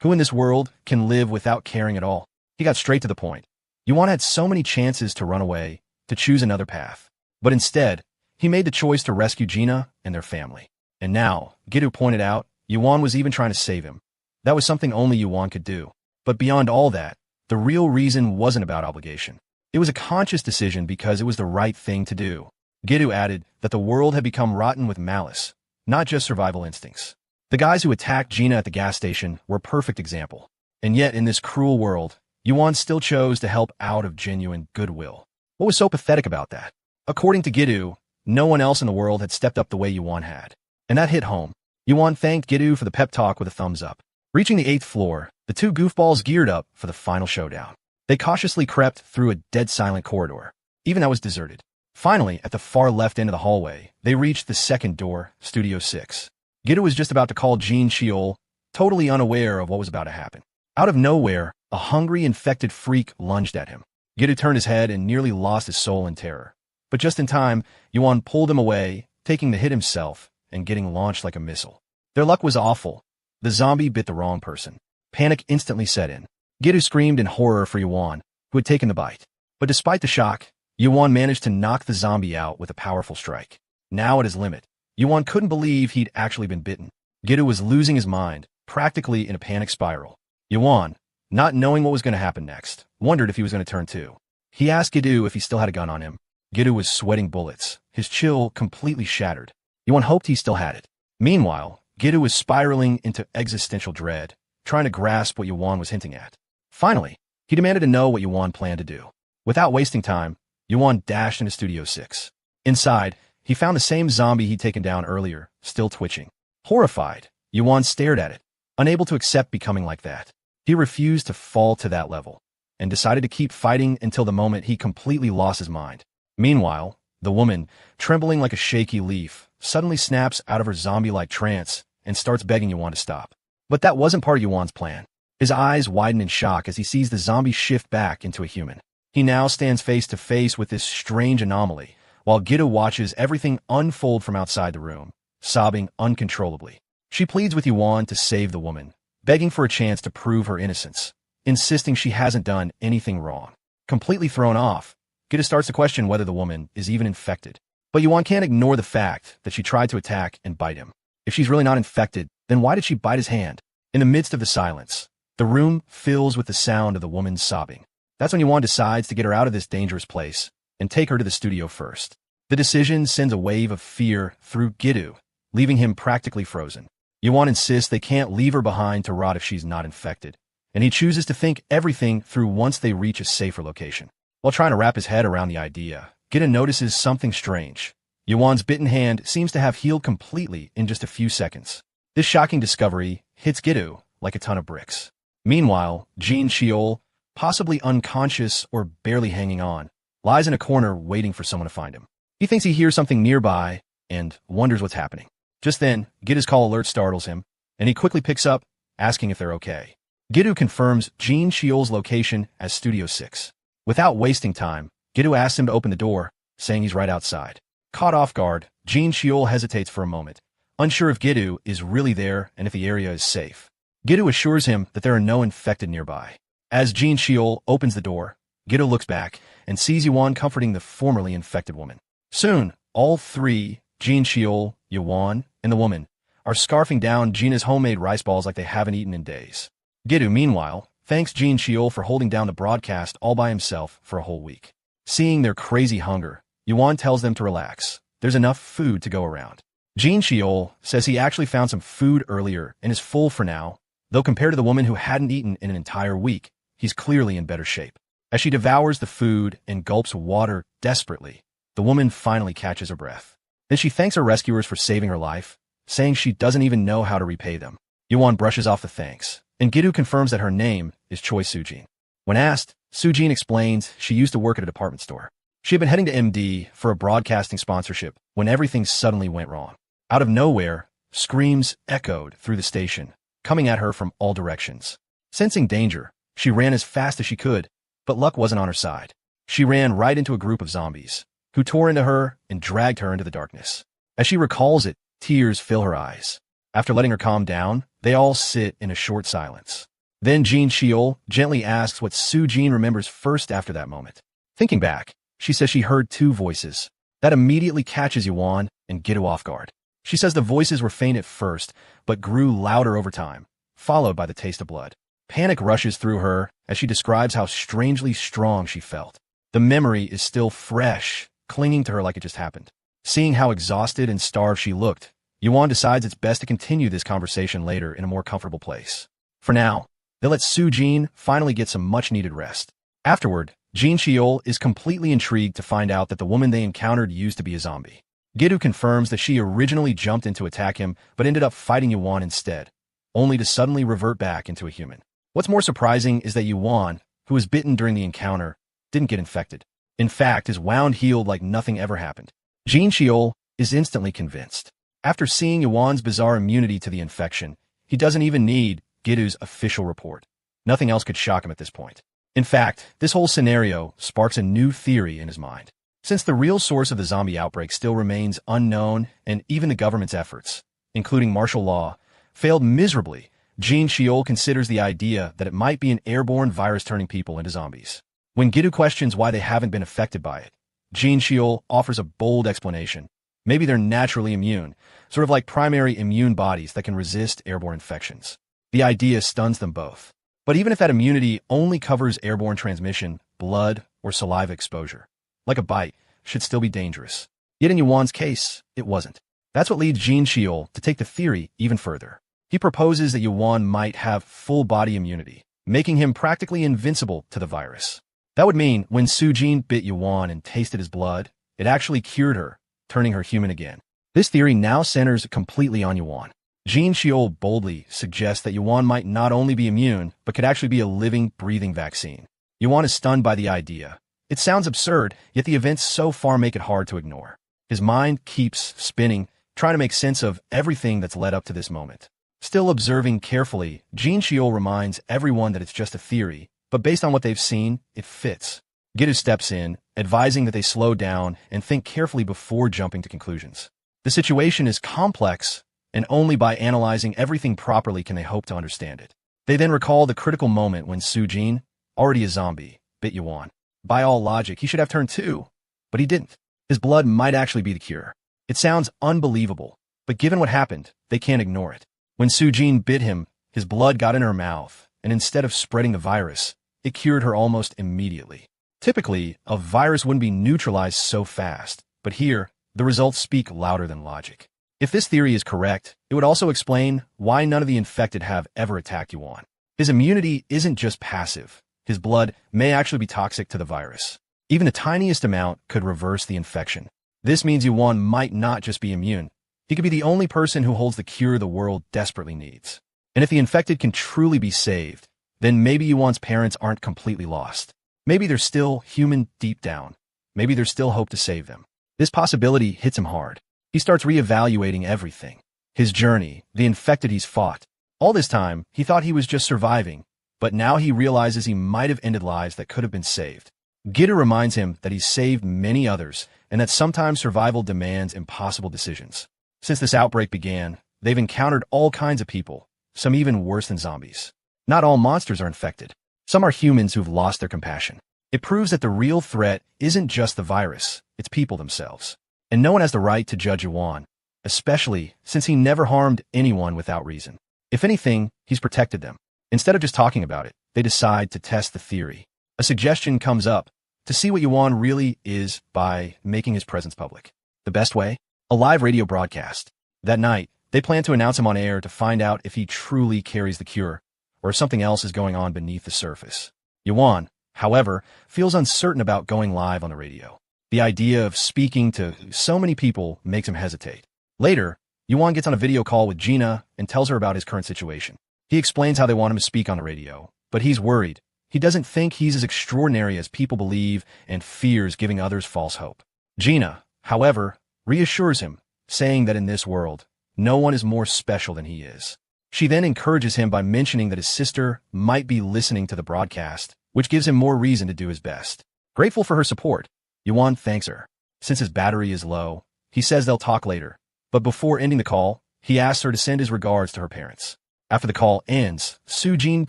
Who in this world can live without caring at all? He got straight to the point. Yuan had so many chances to run away, to choose another path. But instead, he made the choice to rescue Gina and their family. And now, Gidu pointed out, Yuan was even trying to save him. That was something only Yuan could do. But beyond all that, the real reason wasn't about obligation. It was a conscious decision because it was the right thing to do. Gidu added that the world had become rotten with malice, not just survival instincts. The guys who attacked Gina at the gas station were a perfect example. And yet, in this cruel world, Yuan still chose to help out of genuine goodwill. What was so pathetic about that? According to Gidu, no one else in the world had stepped up the way Yuan had. And that hit home. Yuan thanked Gidu for the pep talk with a thumbs up. Reaching the 8th floor, the two goofballs geared up for the final showdown. They cautiously crept through a dead-silent corridor. Even that was deserted. Finally, at the far left end of the hallway, they reached the second door, Studio 6. Gidu was just about to call Jin Sheol, totally unaware of what was about to happen. Out of nowhere, a hungry, infected freak lunged at him. Gidu turned his head and nearly lost his soul in terror. But just in time, Yuan pulled him away, taking the hit himself and getting launched like a missile. Their luck was awful. The zombie bit the wrong person. Panic instantly set in. Gidu screamed in horror for Yuan, who had taken the bite. But despite the shock, Yuan managed to knock the zombie out with a powerful strike. Now at his limit, Yuan couldn't believe he'd actually been bitten. Gidu was losing his mind, practically in a panic spiral. Yuan, not knowing what was going to happen next, wondered if he was going to turn too. He asked Gidu if he still had a gun on him. Gidu was sweating bullets, his chill completely shattered. Yuan hoped he still had it. Meanwhile, Gidu was spiraling into existential dread, trying to grasp what Yuan was hinting at. Finally, he demanded to know what Yuan planned to do. Without wasting time, Yuan dashed into Studio 6. Inside, he found the same zombie he'd taken down earlier, still twitching. Horrified, Yuan stared at it, unable to accept becoming like that. He refused to fall to that level, and decided to keep fighting until the moment he completely lost his mind. Meanwhile, the woman, trembling like a shaky leaf, suddenly snaps out of her zombie-like trance and starts begging Yuan to stop. But that wasn't part of Yuan's plan. His eyes widen in shock as he sees the zombie shift back into a human. He now stands face to face with this strange anomaly, while Gidu watches everything unfold from outside the room, sobbing uncontrollably. She pleads with Yuan to save the woman, begging for a chance to prove her innocence, insisting she hasn't done anything wrong. Completely thrown off, Gidu starts to question whether the woman is even infected. But Yuan can't ignore the fact that she tried to attack and bite him. If she's really not infected, then why did she bite his hand? In the midst of the silence, the room fills with the sound of the woman sobbing. That's when Yuan decides to get her out of this dangerous place and take her to the studio first. The decision sends a wave of fear through Gidu, leaving him practically frozen. Yuan insists they can't leave her behind to rot if she's not infected, and he chooses to think everything through once they reach a safer location. While trying to wrap his head around the idea, Gita notices something strange. Yuan's bitten hand seems to have healed completely in just a few seconds. This shocking discovery hits Gitu like a ton of bricks. Meanwhile, Jin Sheol, possibly unconscious or barely hanging on, lies in a corner waiting for someone to find him. He thinks he hears something nearby and wonders what's happening. Just then, Gita's call alert startles him, and he quickly picks up, asking if they're okay. Gitu confirms Jin Sheol's location as Studio 6. Without wasting time, Gitu asks him to open the door, saying he's right outside. Caught off guard, Jin Sheol hesitates for a moment, unsure if Gitu is really there and if the area is safe. Gitu assures him that there are no infected nearby. As Jin Sheol opens the door, Gitu looks back and sees Yuan comforting the formerly infected woman. Soon, all three, Jin Sheol, Yuan, and the woman, are scarfing down Gina's homemade rice balls like they haven't eaten in days. Gitu, meanwhile, thanks Jin Sheol for holding down the broadcast all by himself for a whole week. Seeing their crazy hunger, Yuan tells them to relax. There's enough food to go around. Jin Sheol says he actually found some food earlier and is full for now, though compared to the woman who hadn't eaten in an entire week, he's clearly in better shape. As she devours the food and gulps water desperately, the woman finally catches her breath. Then she thanks her rescuers for saving her life, saying she doesn't even know how to repay them. Yuan brushes off the thanks, and Gitu confirms that her name is Choi Sujin. When asked, Sujin explains she used to work at a department store. She had been heading to MD for a broadcasting sponsorship when everything suddenly went wrong. Out of nowhere, screams echoed through the station, coming at her from all directions. Sensing danger, she ran as fast as she could, but luck wasn't on her side. She ran right into a group of zombies, who tore into her and dragged her into the darkness. As she recalls it, tears fill her eyes. After letting her calm down, they all sit in a short silence. Then Jin Sheol gently asks what Sujin remembers first after that moment. Thinking back, she says she heard two voices. That immediately catches Yuan and Gitu off guard. She says the voices were faint at first, but grew louder over time, followed by the taste of blood. Panic rushes through her as she describes how strangely strong she felt. The memory is still fresh, clinging to her like it just happened. Seeing how exhausted and starved she looked, Yuan decides it's best to continue this conversation later in a more comfortable place. For now, they let Sujin finally get some much-needed rest. Afterward, Jin Sheol is completely intrigued to find out that the woman they encountered used to be a zombie. Gitu confirms that she originally jumped in to attack him, but ended up fighting Yuan instead, only to suddenly revert back into a human. What's more surprising is that Yuan, who was bitten during the encounter, didn't get infected. In fact, his wound healed like nothing ever happened. Jin Sheol is instantly convinced. After seeing Yuan's bizarre immunity to the infection, he doesn't even need Gitu's official report. Nothing else could shock him at this point. In fact, this whole scenario sparks a new theory in his mind. Since the real source of the zombie outbreak still remains unknown and even the government's efforts, including martial law, failed miserably, Jin Sheol considers the idea that it might be an airborne virus turning people into zombies. When Gitu questions why they haven't been affected by it, Jin Sheol offers a bold explanation. Maybe they're naturally immune, sort of like primary immune bodies that can resist airborne infections. The idea stuns them both. But even if that immunity only covers airborne transmission, blood or saliva exposure, like a bite, should still be dangerous. Yet in Yuan's case, it wasn't. That's what leads Jin Sheol to take the theory even further. He proposes that Yuan might have full-body immunity, making him practically invincible to the virus. That would mean when Sujin bit Yuan and tasted his blood, it actually cured her, turning her human again. This theory now centers completely on Yuan. Jin Sheol boldly suggests that Yuan might not only be immune, but could actually be a living, breathing vaccine. Yuan is stunned by the idea. It sounds absurd, yet the events so far make it hard to ignore. His mind keeps spinning, trying to make sense of everything that's led up to this moment. Still observing carefully, Jin Sheol reminds everyone that it's just a theory, but based on what they've seen, it fits. Gitu steps in, advising that they slow down and think carefully before jumping to conclusions. The situation is complex, and only by analyzing everything properly can they hope to understand it. They then recall the critical moment when Sujin, already a zombie, bit Yuan. By all logic, he should have turned too, but he didn't. His blood might actually be the cure. It sounds unbelievable, but given what happened, they can't ignore it. When Sujin bit him, his blood got in her mouth, and instead of spreading the virus, it cured her almost immediately. Typically, a virus wouldn't be neutralized so fast, but here, the results speak louder than logic. If this theory is correct, it would also explain why none of the infected have ever attacked Yuan. His immunity isn't just passive. His blood may actually be toxic to the virus. Even the tiniest amount could reverse the infection. This means Yuan might not just be immune. He could be the only person who holds the cure the world desperately needs. And if the infected can truly be saved, then maybe Yuan's parents aren't completely lost. Maybe they're still human deep down. Maybe there's still hope to save them. This possibility hits him hard. He starts reevaluating everything. His journey, the infected he's fought. All this time, he thought he was just surviving, but now he realizes he might have ended lives that could have been saved. Gita reminds him that he's saved many others and that sometimes survival demands impossible decisions. Since this outbreak began, they've encountered all kinds of people, some even worse than zombies. Not all monsters are infected. Some are humans who've lost their compassion. It proves that the real threat isn't just the virus, it's people themselves. And no one has the right to judge Yuan, especially since he never harmed anyone without reason. If anything, he's protected them. Instead of just talking about it, they decide to test the theory. A suggestion comes up to see what Yuan really is by making his presence public. The best way? A live radio broadcast. That night, they plan to announce him on air to find out if he truly carries the cure, or if something else is going on beneath the surface. Yuan, however, feels uncertain about going live on the radio. The idea of speaking to so many people makes him hesitate. Later, Yuan gets on a video call with Gina and tells her about his current situation. He explains how they want him to speak on the radio, but he's worried. He doesn't think he's as extraordinary as people believe and fears giving others false hope. Gina, however, reassures him, saying that in this world, no one is more special than he is. She then encourages him by mentioning that his sister might be listening to the broadcast, which gives him more reason to do his best. Grateful for her support, Yuan thanks her. Since his battery is low, he says they'll talk later. But before ending the call, he asks her to send his regards to her parents. After the call ends, Sujin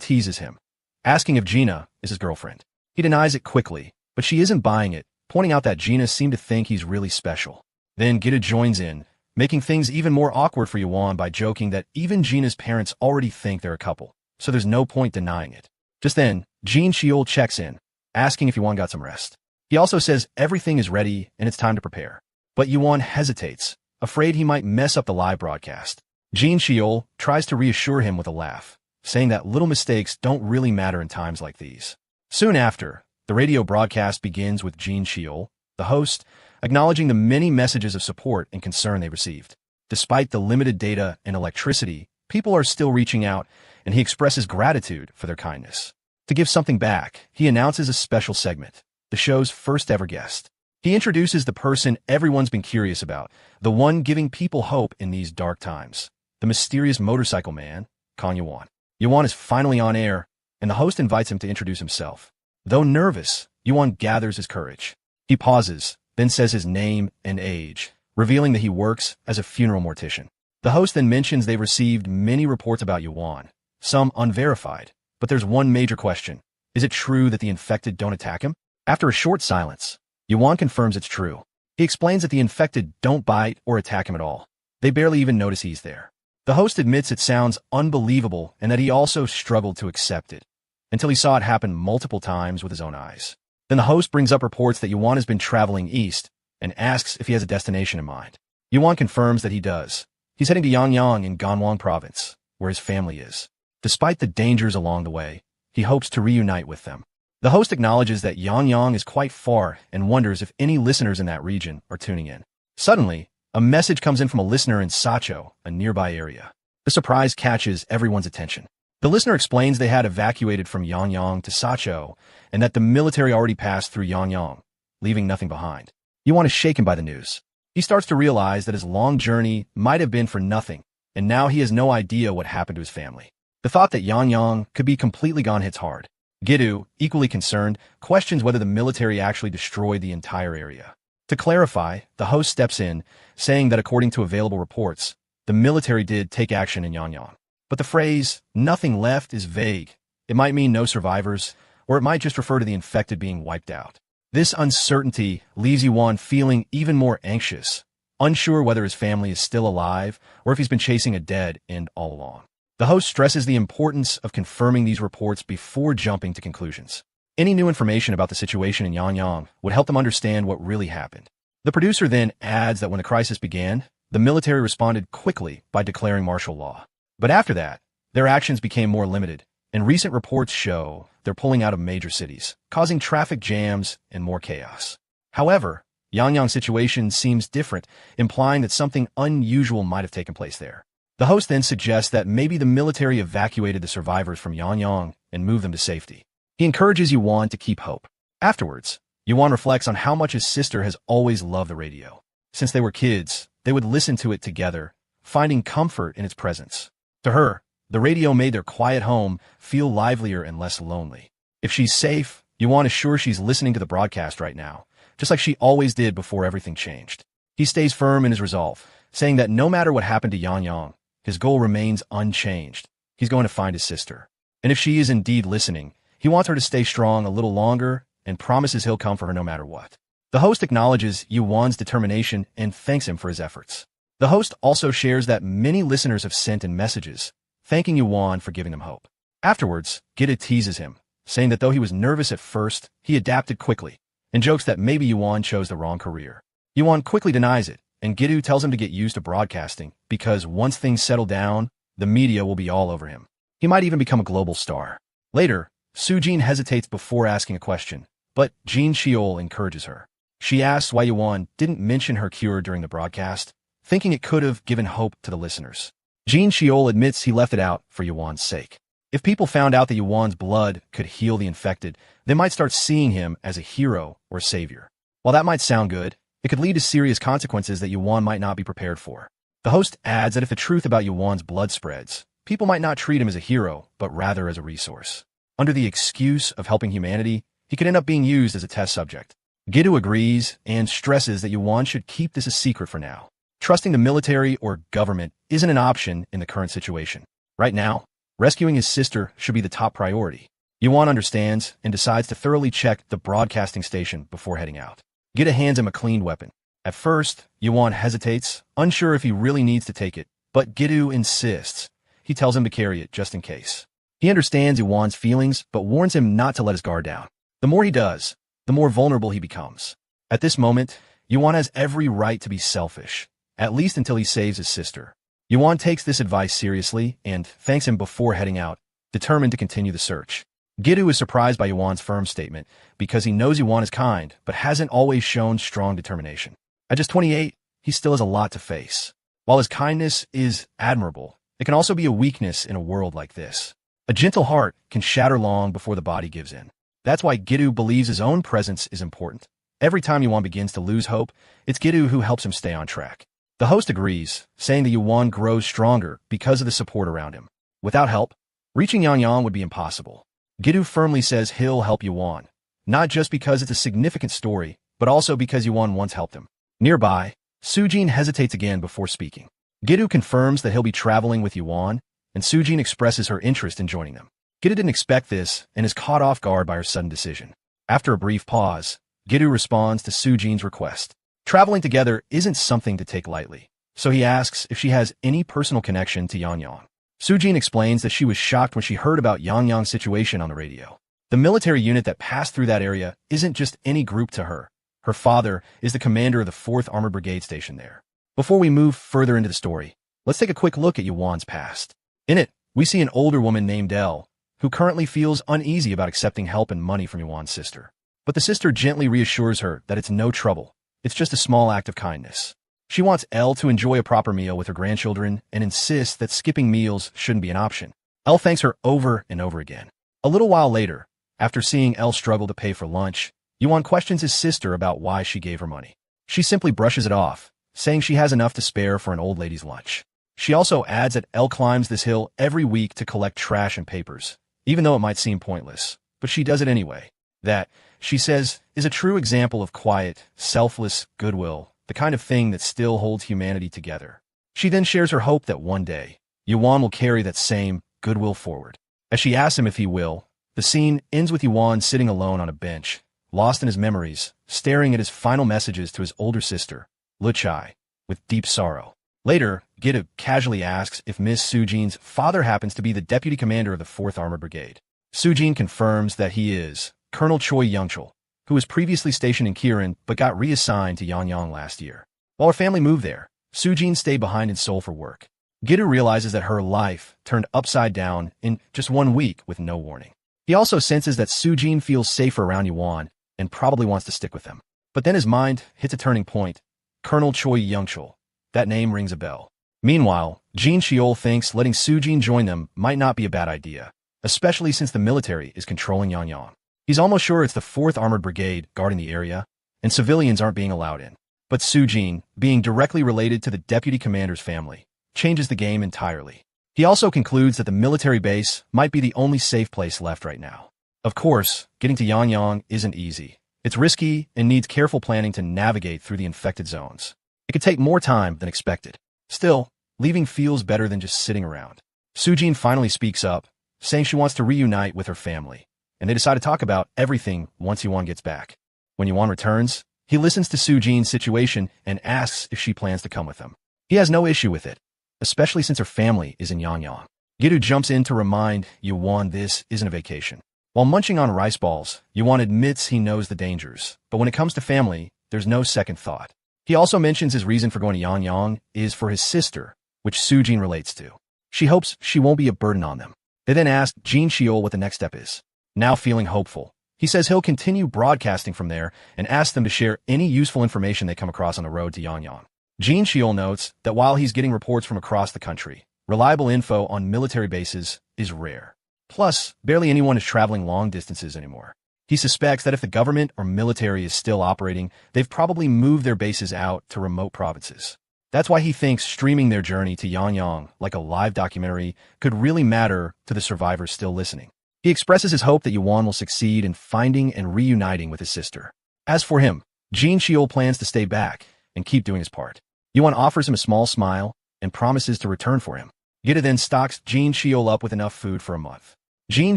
teases him, asking if Gina is his girlfriend. He denies it quickly, but she isn't buying it, pointing out that Gina seemed to think he's really special. Then Gita joins in, making things even more awkward for Yuan by joking that even Gina's parents already think they're a couple, so there's no point denying it. Just then, Jean Sheol checks in, asking if Yuan got some rest. He also says everything is ready and it's time to prepare. But Yuan hesitates, afraid he might mess up the live broadcast. Jean Sheol tries to reassure him with a laugh, saying that little mistakes don't really matter in times like these. Soon after, the radio broadcast begins with Jean Sheol, the host, acknowledging the many messages of support and concern they received. Despite the limited data and electricity, people are still reaching out, and he expresses gratitude for their kindness. To give something back, he announces a special segment, the show's first ever guest. He introduces the person everyone's been curious about, the one giving people hope in these dark times, the mysterious motorcycle man, Kang Yuan. Yuan is finally on air, and the host invites him to introduce himself. Though nervous, Yuan gathers his courage. He pauses, then says his name and age, revealing that he works as a funeral mortician. The host then mentions they've received many reports about Yuan, some unverified, but there's one major question. Is it true that the infected don't attack him? After a short silence, Yuan confirms it's true. He explains that the infected don't bite or attack him at all. They barely even notice he's there. The host admits it sounds unbelievable and that he also struggled to accept it, until he saw it happen multiple times with his own eyes. Then the host brings up reports that Yuan has been traveling east and asks if he has a destination in mind. Yuan confirms that he does. He's heading to Yangyang in Ganwang province, where his family is. Despite the dangers along the way, he hopes to reunite with them. The host acknowledges that Yangyang is quite far and wonders if any listeners in that region are tuning in. Suddenly, a message comes in from a listener in Sacho, a nearby area. The surprise catches everyone's attention. The listener explains they had evacuated from Yangyang to Sacho and that the military already passed through Yangyang, leaving nothing behind. Yuan is shaken by the news. He starts to realize that his long journey might have been for nothing, and now he has no idea what happened to his family. The thought that Yangyang could be completely gone hits hard. Gidu, equally concerned, questions whether the military actually destroyed the entire area. To clarify, the host steps in, saying that according to available reports, the military did take action in Yangyang. But the phrase, nothing left, is vague. It might mean no survivors, or it might just refer to the infected being wiped out. This uncertainty leaves Yuan feeling even more anxious, unsure whether his family is still alive or if he's been chasing a dead end all along. The host stresses the importance of confirming these reports before jumping to conclusions. Any new information about the situation in Yangyang would help them understand what really happened. The producer then adds that when the crisis began, the military responded quickly by declaring martial law. But after that, their actions became more limited, and recent reports show they're pulling out of major cities, causing traffic jams and more chaos. However, Yangyang's situation seems different, implying that something unusual might have taken place there. The host then suggests that maybe the military evacuated the survivors from Yangyang and moved them to safety. He encourages Yuan to keep hope. Afterwards, Yuan reflects on how much his sister has always loved the radio. Since they were kids, they would listen to it together, finding comfort in its presence. To her, the radio made their quiet home feel livelier and less lonely. If she's safe, Yuan is sure she's listening to the broadcast right now, just like she always did before everything changed. He stays firm in his resolve, saying that no matter what happened to Yangyang, his goal remains unchanged. He's going to find his sister. And if she is indeed listening, he wants her to stay strong a little longer and promises he'll come for her no matter what. The host acknowledges Yuan's determination and thanks him for his efforts. The host also shares that many listeners have sent in messages, thanking Yuan for giving them hope. Afterwards, Gita teases him, saying that though he was nervous at first, he adapted quickly, and jokes that maybe Yuan chose the wrong career. Yuan quickly denies it, and Gitu tells him to get used to broadcasting, because once things settle down, the media will be all over him. He might even become a global star. Later, Sujin hesitates before asking a question, but Jin Cheol encourages her. She asks why Yuan didn't mention her cure during the broadcast, thinking it could have given hope to the listeners. Jin Cheol admits he left it out for Yuan's sake. If people found out that Yuan's blood could heal the infected, they might start seeing him as a hero or savior. While that might sound good, it could lead to serious consequences that Yuan might not be prepared for. The host adds that if the truth about Yuan's blood spreads, people might not treat him as a hero, but rather as a resource. Under the excuse of helping humanity, he could end up being used as a test subject. Gitu agrees and stresses that Yuan should keep this a secret for now. Trusting the military or government isn't an option in the current situation. Right now, rescuing his sister should be the top priority. Yuan understands and decides to thoroughly check the broadcasting station before heading out. Gita hands him a cleaned weapon. At first, Yuan hesitates, unsure if he really needs to take it, but Gitu insists. He tells him to carry it just in case. He understands Yuan's feelings, but warns him not to let his guard down. The more he does, the more vulnerable he becomes. At this moment, Yuan has every right to be selfish, at least until he saves his sister. Yuan takes this advice seriously and thanks him before heading out, determined to continue the search. Gitu is surprised by Yuan's firm statement because he knows Yuan is kind, but hasn't always shown strong determination. At just 28, he still has a lot to face. While his kindness is admirable, it can also be a weakness in a world like this. A gentle heart can shatter long before the body gives in. That's why Gitu believes his own presence is important. Every time Yuan begins to lose hope, it's Gitu who helps him stay on track. The host agrees, saying that Yuan grows stronger because of the support around him. Without help, reaching Yangyang would be impossible. Gitu firmly says he'll help Yuan, not just because it's a significant story, but also because Yuan once helped him. Nearby, Sujin hesitates again before speaking. Gitu confirms that he'll be traveling with Yuan, and Sujin expresses her interest in joining them. Gitu didn't expect this and is caught off guard by her sudden decision. After a brief pause, Gitu responds to Sujin's request. Traveling together isn't something to take lightly, so he asks if she has any personal connection to Yangyang. Sujin explains that she was shocked when she heard about Yangyang's situation on the radio. The military unit that passed through that area isn't just any group to her. Her father is the commander of the 4th Armored Brigade station there. Before we move further into the story, let's take a quick look at Yuan's past. In it, we see an older woman named Elle, who currently feels uneasy about accepting help and money from Yuan's sister. But the sister gently reassures her that it's no trouble. It's just a small act of kindness. She wants Elle to enjoy a proper meal with her grandchildren and insists that skipping meals shouldn't be an option. Elle thanks her over and over again. A little while later, after seeing Elle struggle to pay for lunch, Yuan questions his sister about why she gave her money. She simply brushes it off, saying she has enough to spare for an old lady's lunch. She also adds that Elle climbs this hill every week to collect trash and papers, even though it might seem pointless, but she does it anyway. That, she says, is a true example of quiet, selfless goodwill, the kind of thing that still holds humanity together. She then shares her hope that one day, Yuan will carry that same goodwill forward. As she asks him if he will, the scene ends with Yuan sitting alone on a bench, lost in his memories, staring at his final messages to his older sister, Luchai, with deep sorrow. Later, Gitu casually asks if Miss Sujin's father happens to be the deputy commander of the 4th Armored Brigade. Sujin confirms that he is Colonel Choi Youngchul, who was previously stationed in Kirin but got reassigned to Yangyang last year. While her family moved there, Sujin stayed behind in Seoul for work. Gidu realizes that her life turned upside down in just 1 week with no warning. He also senses that Sujin feels safer around Yuan and probably wants to stick with them. But then his mind hits a turning point. Colonel Choi Youngchul. That name rings a bell. Meanwhile, Jin Sheol thinks letting Sujin join them might not be a bad idea, especially since the military is controlling Yanyang. He's almost sure it's the 4th Armored Brigade guarding the area, and civilians aren't being allowed in. But Sujin, being directly related to the deputy commander's family, changes the game entirely. He also concludes that the military base might be the only safe place left right now. Of course, getting to Yanyang isn't easy. It's risky and needs careful planning to navigate through the infected zones. It could take more time than expected. Still, leaving feels better than just sitting around. Sujin finally speaks up, saying she wants to reunite with her family, and they decide to talk about everything once Yuan gets back. When Yuan returns, he listens to Sujin's situation and asks if she plans to come with him. He has no issue with it, especially since her family is in Yanyang. Gidu jumps in to remind Yuan this isn't a vacation. While munching on rice balls, Yuan admits he knows the dangers, but when it comes to family, there's no second thought. He also mentions his reason for going to Yanyang is for his sister, which Sujin relates to. She hopes she won't be a burden on them. They then ask Jin Sheol what the next step is. Now feeling hopeful, he says he'll continue broadcasting from there and asks them to share any useful information they come across on the road to Yanyang. Jin Sheol notes that while he's getting reports from across the country, reliable info on military bases is rare. Plus, barely anyone is traveling long distances anymore. He suspects that if the government or military is still operating, they've probably moved their bases out to remote provinces. That's why he thinks streaming their journey to Yanyang like a live documentary could really matter to the survivors still listening. He expresses his hope that Yuan will succeed in finding and reuniting with his sister. As for him, Jin Sheol plans to stay back and keep doing his part. Yuan offers him a small smile and promises to return for him. Gita then stocks Jin Sheol up with enough food for a month. Jin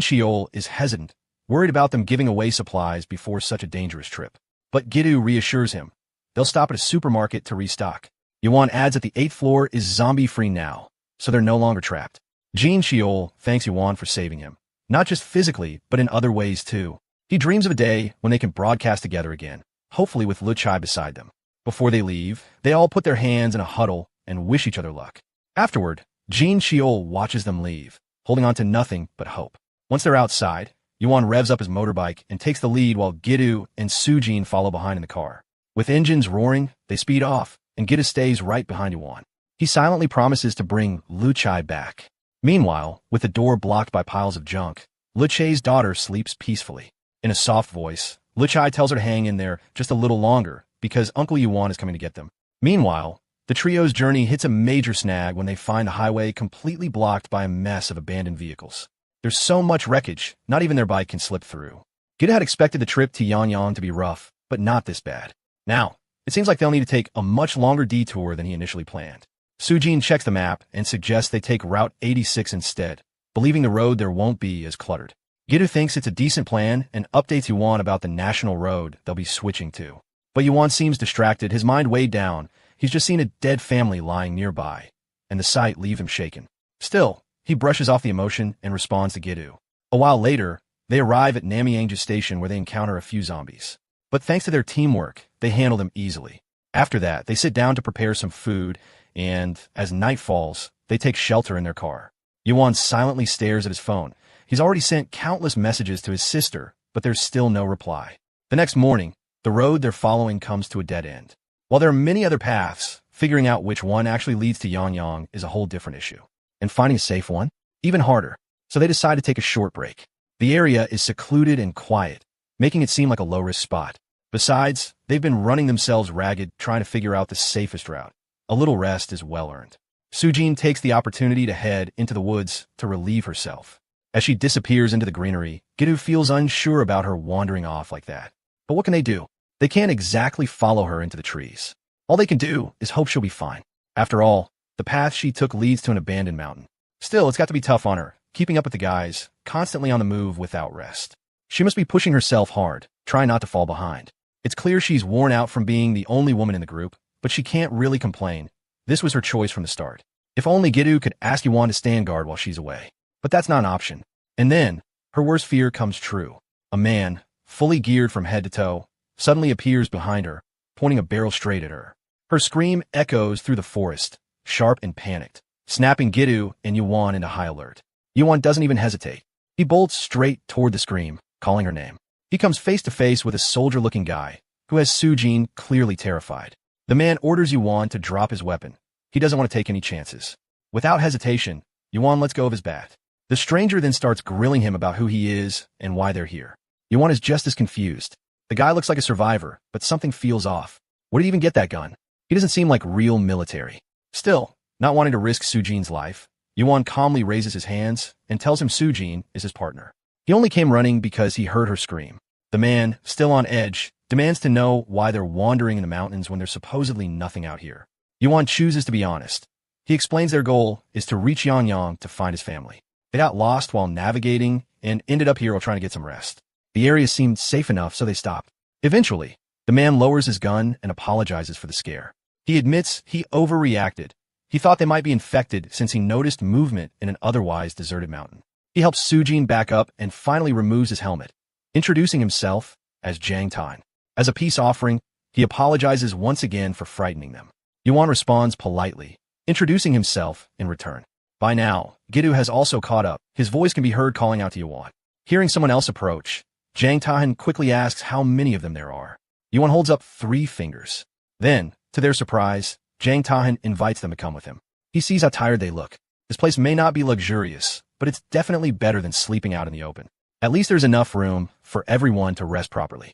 Sheol is hesitant, worried about them giving away supplies before such a dangerous trip. But Gidu reassures him. They'll stop at a supermarket to restock. Yuan adds that the 8th floor is zombie-free now, so they're no longer trapped. Jin Sheol thanks Yuan for saving him, not just physically, but in other ways too. He dreams of a day when they can broadcast together again, hopefully with Luchai beside them. Before they leave, they all put their hands in a huddle and wish each other luck. Afterward, Jin Sheol watches them leave, holding on to nothing but hope. Once they're outside, Yuan revs up his motorbike and takes the lead while Gidu and Sujin follow behind in the car. With engines roaring, they speed off, and Gidu stays right behind Yuan. He silently promises to bring Luchai back. Meanwhile, with the door blocked by piles of junk, Luchai's daughter sleeps peacefully. In a soft voice, Luchai tells her to hang in there just a little longer because Uncle Yuan is coming to get them. Meanwhile, the trio's journey hits a major snag when they find the highway completely blocked by a mess of abandoned vehicles. There's so much wreckage, not even their bike can slip through. Gidu had expected the trip to Yanyang to be rough, but not this bad. Now, it seems like they'll need to take a much longer detour than he initially planned. Sujin checks the map and suggests they take Route 86 instead, believing the road there won't be as cluttered. Gidu thinks it's a decent plan and updates Yuan about the national road they'll be switching to. But Yuan seems distracted, his mind weighed down. He's just seen a dead family lying nearby, and the sight leaves him shaken. Still, he brushes off the emotion and responds to Gidu. A while later, they arrive at Namyangja Station where they encounter a few zombies. But thanks to their teamwork, they handle them easily. After that, they sit down to prepare some food, and as night falls, they take shelter in their car. Yuan silently stares at his phone. He's already sent countless messages to his sister, but there's still no reply. The next morning, the road they're following comes to a dead end. While there are many other paths, figuring out which one actually leads to Yanyang is a whole different issue. And finding a safe one? Even harder. So they decide to take a short break. The area is secluded and quiet, making it seem like a low-risk spot. Besides, they've been running themselves ragged trying to figure out the safest route. A little rest is well-earned. Sujin takes the opportunity to head into the woods to relieve herself. As she disappears into the greenery, Gidu feels unsure about her wandering off like that. But what can they do? They can't exactly follow her into the trees. All they can do is hope she'll be fine. After all, the path she took leads to an abandoned mountain. Still, it's got to be tough on her, keeping up with the guys, constantly on the move without rest. She must be pushing herself hard, trying not to fall behind. It's clear she's worn out from being the only woman in the group, but she can't really complain. This was her choice from the start. If only Gidu could ask Yuan to stand guard while she's away. But that's not an option. And then, her worst fear comes true. A man, fully geared from head to toe, suddenly appears behind her, pointing a barrel straight at her. Her scream echoes through the forest, sharp and panicked, snapping Gidu and Yuan into high alert. Yuan doesn't even hesitate. He bolts straight toward the scream, calling her name. He comes face to face with a soldier-looking guy, who has Sujin clearly terrified. The man orders Yuan to drop his weapon. He doesn't want to take any chances. Without hesitation, Yuan lets go of his bat. The stranger then starts grilling him about who he is and why they're here. Yuan is just as confused. The guy looks like a survivor, but something feels off. Where did he even get that gun? He doesn't seem like real military. Still, not wanting to risk Sujin's life, Yuan calmly raises his hands and tells him Sujin is his partner. He only came running because he heard her scream. The man, still on edge, demands to know why they're wandering in the mountains when there's supposedly nothing out here. Yuan chooses to be honest. He explains their goal is to reach Yangyang to find his family. They got lost while navigating and ended up here while trying to get some rest. The area seemed safe enough, so they stopped. Eventually, the man lowers his gun and apologizes for the scare. He admits he overreacted. He thought they might be infected since he noticed movement in an otherwise deserted mountain. He helps Sujin back up and finally removes his helmet, introducing himself as Jiang Tan. As a peace offering, he apologizes once again for frightening them. Yuan responds politely, introducing himself in return. By now, Gidu has also caught up. His voice can be heard calling out to Yuan. Hearing someone else approach, Jiang Tan quickly asks how many of them there are. Yuan holds up 3 fingers. Then, to their surprise, Jiang Tan invites them to come with him. He sees how tired they look. This place may not be luxurious, but it's definitely better than sleeping out in the open. At least there's enough room for everyone to rest properly.